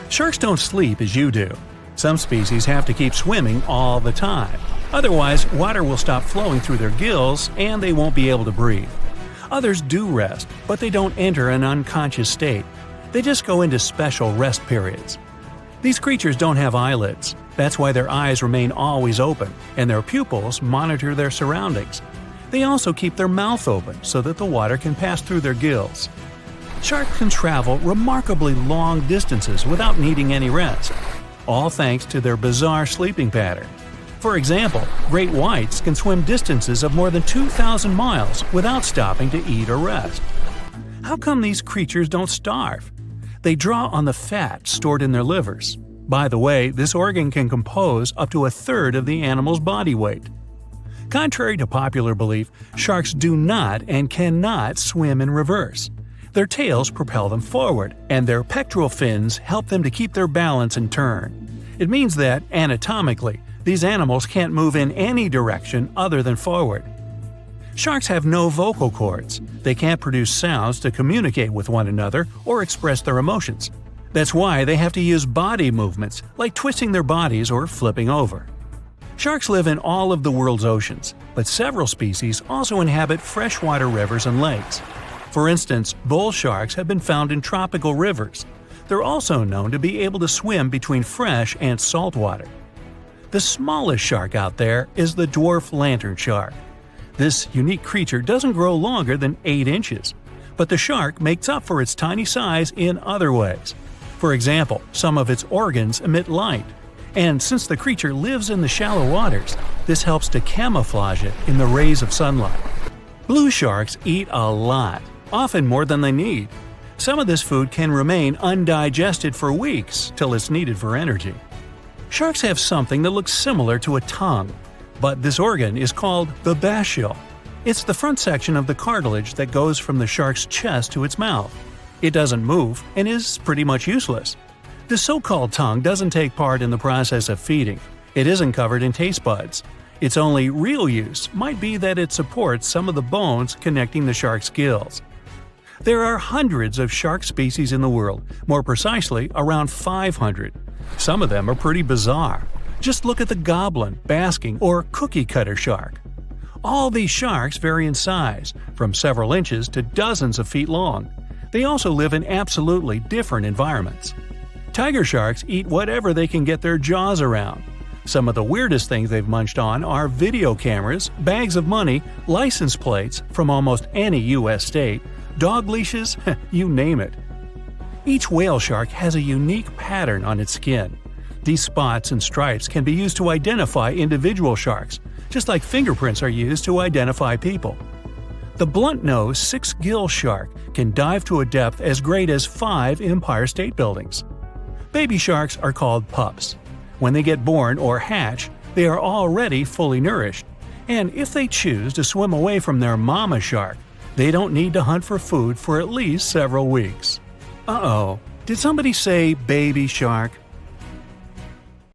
Sharks don't sleep as you do. Some species have to keep swimming all the time. Otherwise, water will stop flowing through their gills and they won't be able to breathe. Others do rest, but they don't enter an unconscious state. They just go into special rest periods. These creatures don't have eyelids. That's why their eyes remain always open, and their pupils monitor their surroundings. They also keep their mouth open so that the water can pass through their gills. Sharks can travel remarkably long distances without needing any rest, all thanks to their bizarre sleeping pattern. For example, great whites can swim distances of more than 2,000 miles without stopping to eat or rest. How come these creatures don't starve? They draw on the fat stored in their livers. By the way, this organ can compose up to 1/3 of the animal's body weight. Contrary to popular belief, sharks do not and cannot swim in reverse. Their tails propel them forward, and their pectoral fins help them to keep their balance and turn. It means that, anatomically, these animals can't move in any direction other than forward. Sharks have no vocal cords. They can't produce sounds to communicate with one another or express their emotions. That's why they have to use body movements, like twisting their bodies or flipping over. Sharks live in all of the world's oceans, but several species also inhabit freshwater rivers and lakes. For instance, bull sharks have been found in tropical rivers. They're also known to be able to swim between fresh and salt water. The smallest shark out there is the dwarf lantern shark. This unique creature doesn't grow longer than 8 inches, but the shark makes up for its tiny size in other ways. For example, some of its organs emit light, and since the creature lives in the shallow waters, this helps to camouflage it in the rays of sunlight. Blue sharks eat a lot, often more than they need. Some of this food can remain undigested for weeks till it's needed for energy. Sharks have something that looks similar to a tongue, but this organ is called the basial. It's the front section of the cartilage that goes from the shark's chest to its mouth. It doesn't move and is pretty much useless. The so-called tongue doesn't take part in the process of feeding. It isn't covered in taste buds. Its only real use might be that it supports some of the bones connecting the shark's gills. There are hundreds of shark species in the world, more precisely around 500. Some of them are pretty bizarre. Just look at the goblin, basking, or cookie-cutter shark. All these sharks vary in size, from several inches to dozens of feet long. They also live in absolutely different environments. Tiger sharks eat whatever they can get their jaws around. Some of the weirdest things they've munched on are video cameras, bags of money, license plates from almost any U.S. state, dog leashes, you name it. Each whale shark has a unique pattern on its skin. These spots and stripes can be used to identify individual sharks, just like fingerprints are used to identify people. The blunt-nosed six-gill shark can dive to a depth as great as 5 Empire State Buildings. Baby sharks are called pups. When they get born or hatch, they are already fully nourished, and if they choose to swim away from their mama shark, they don't need to hunt for food for at least several weeks. Uh-oh, did somebody say baby shark?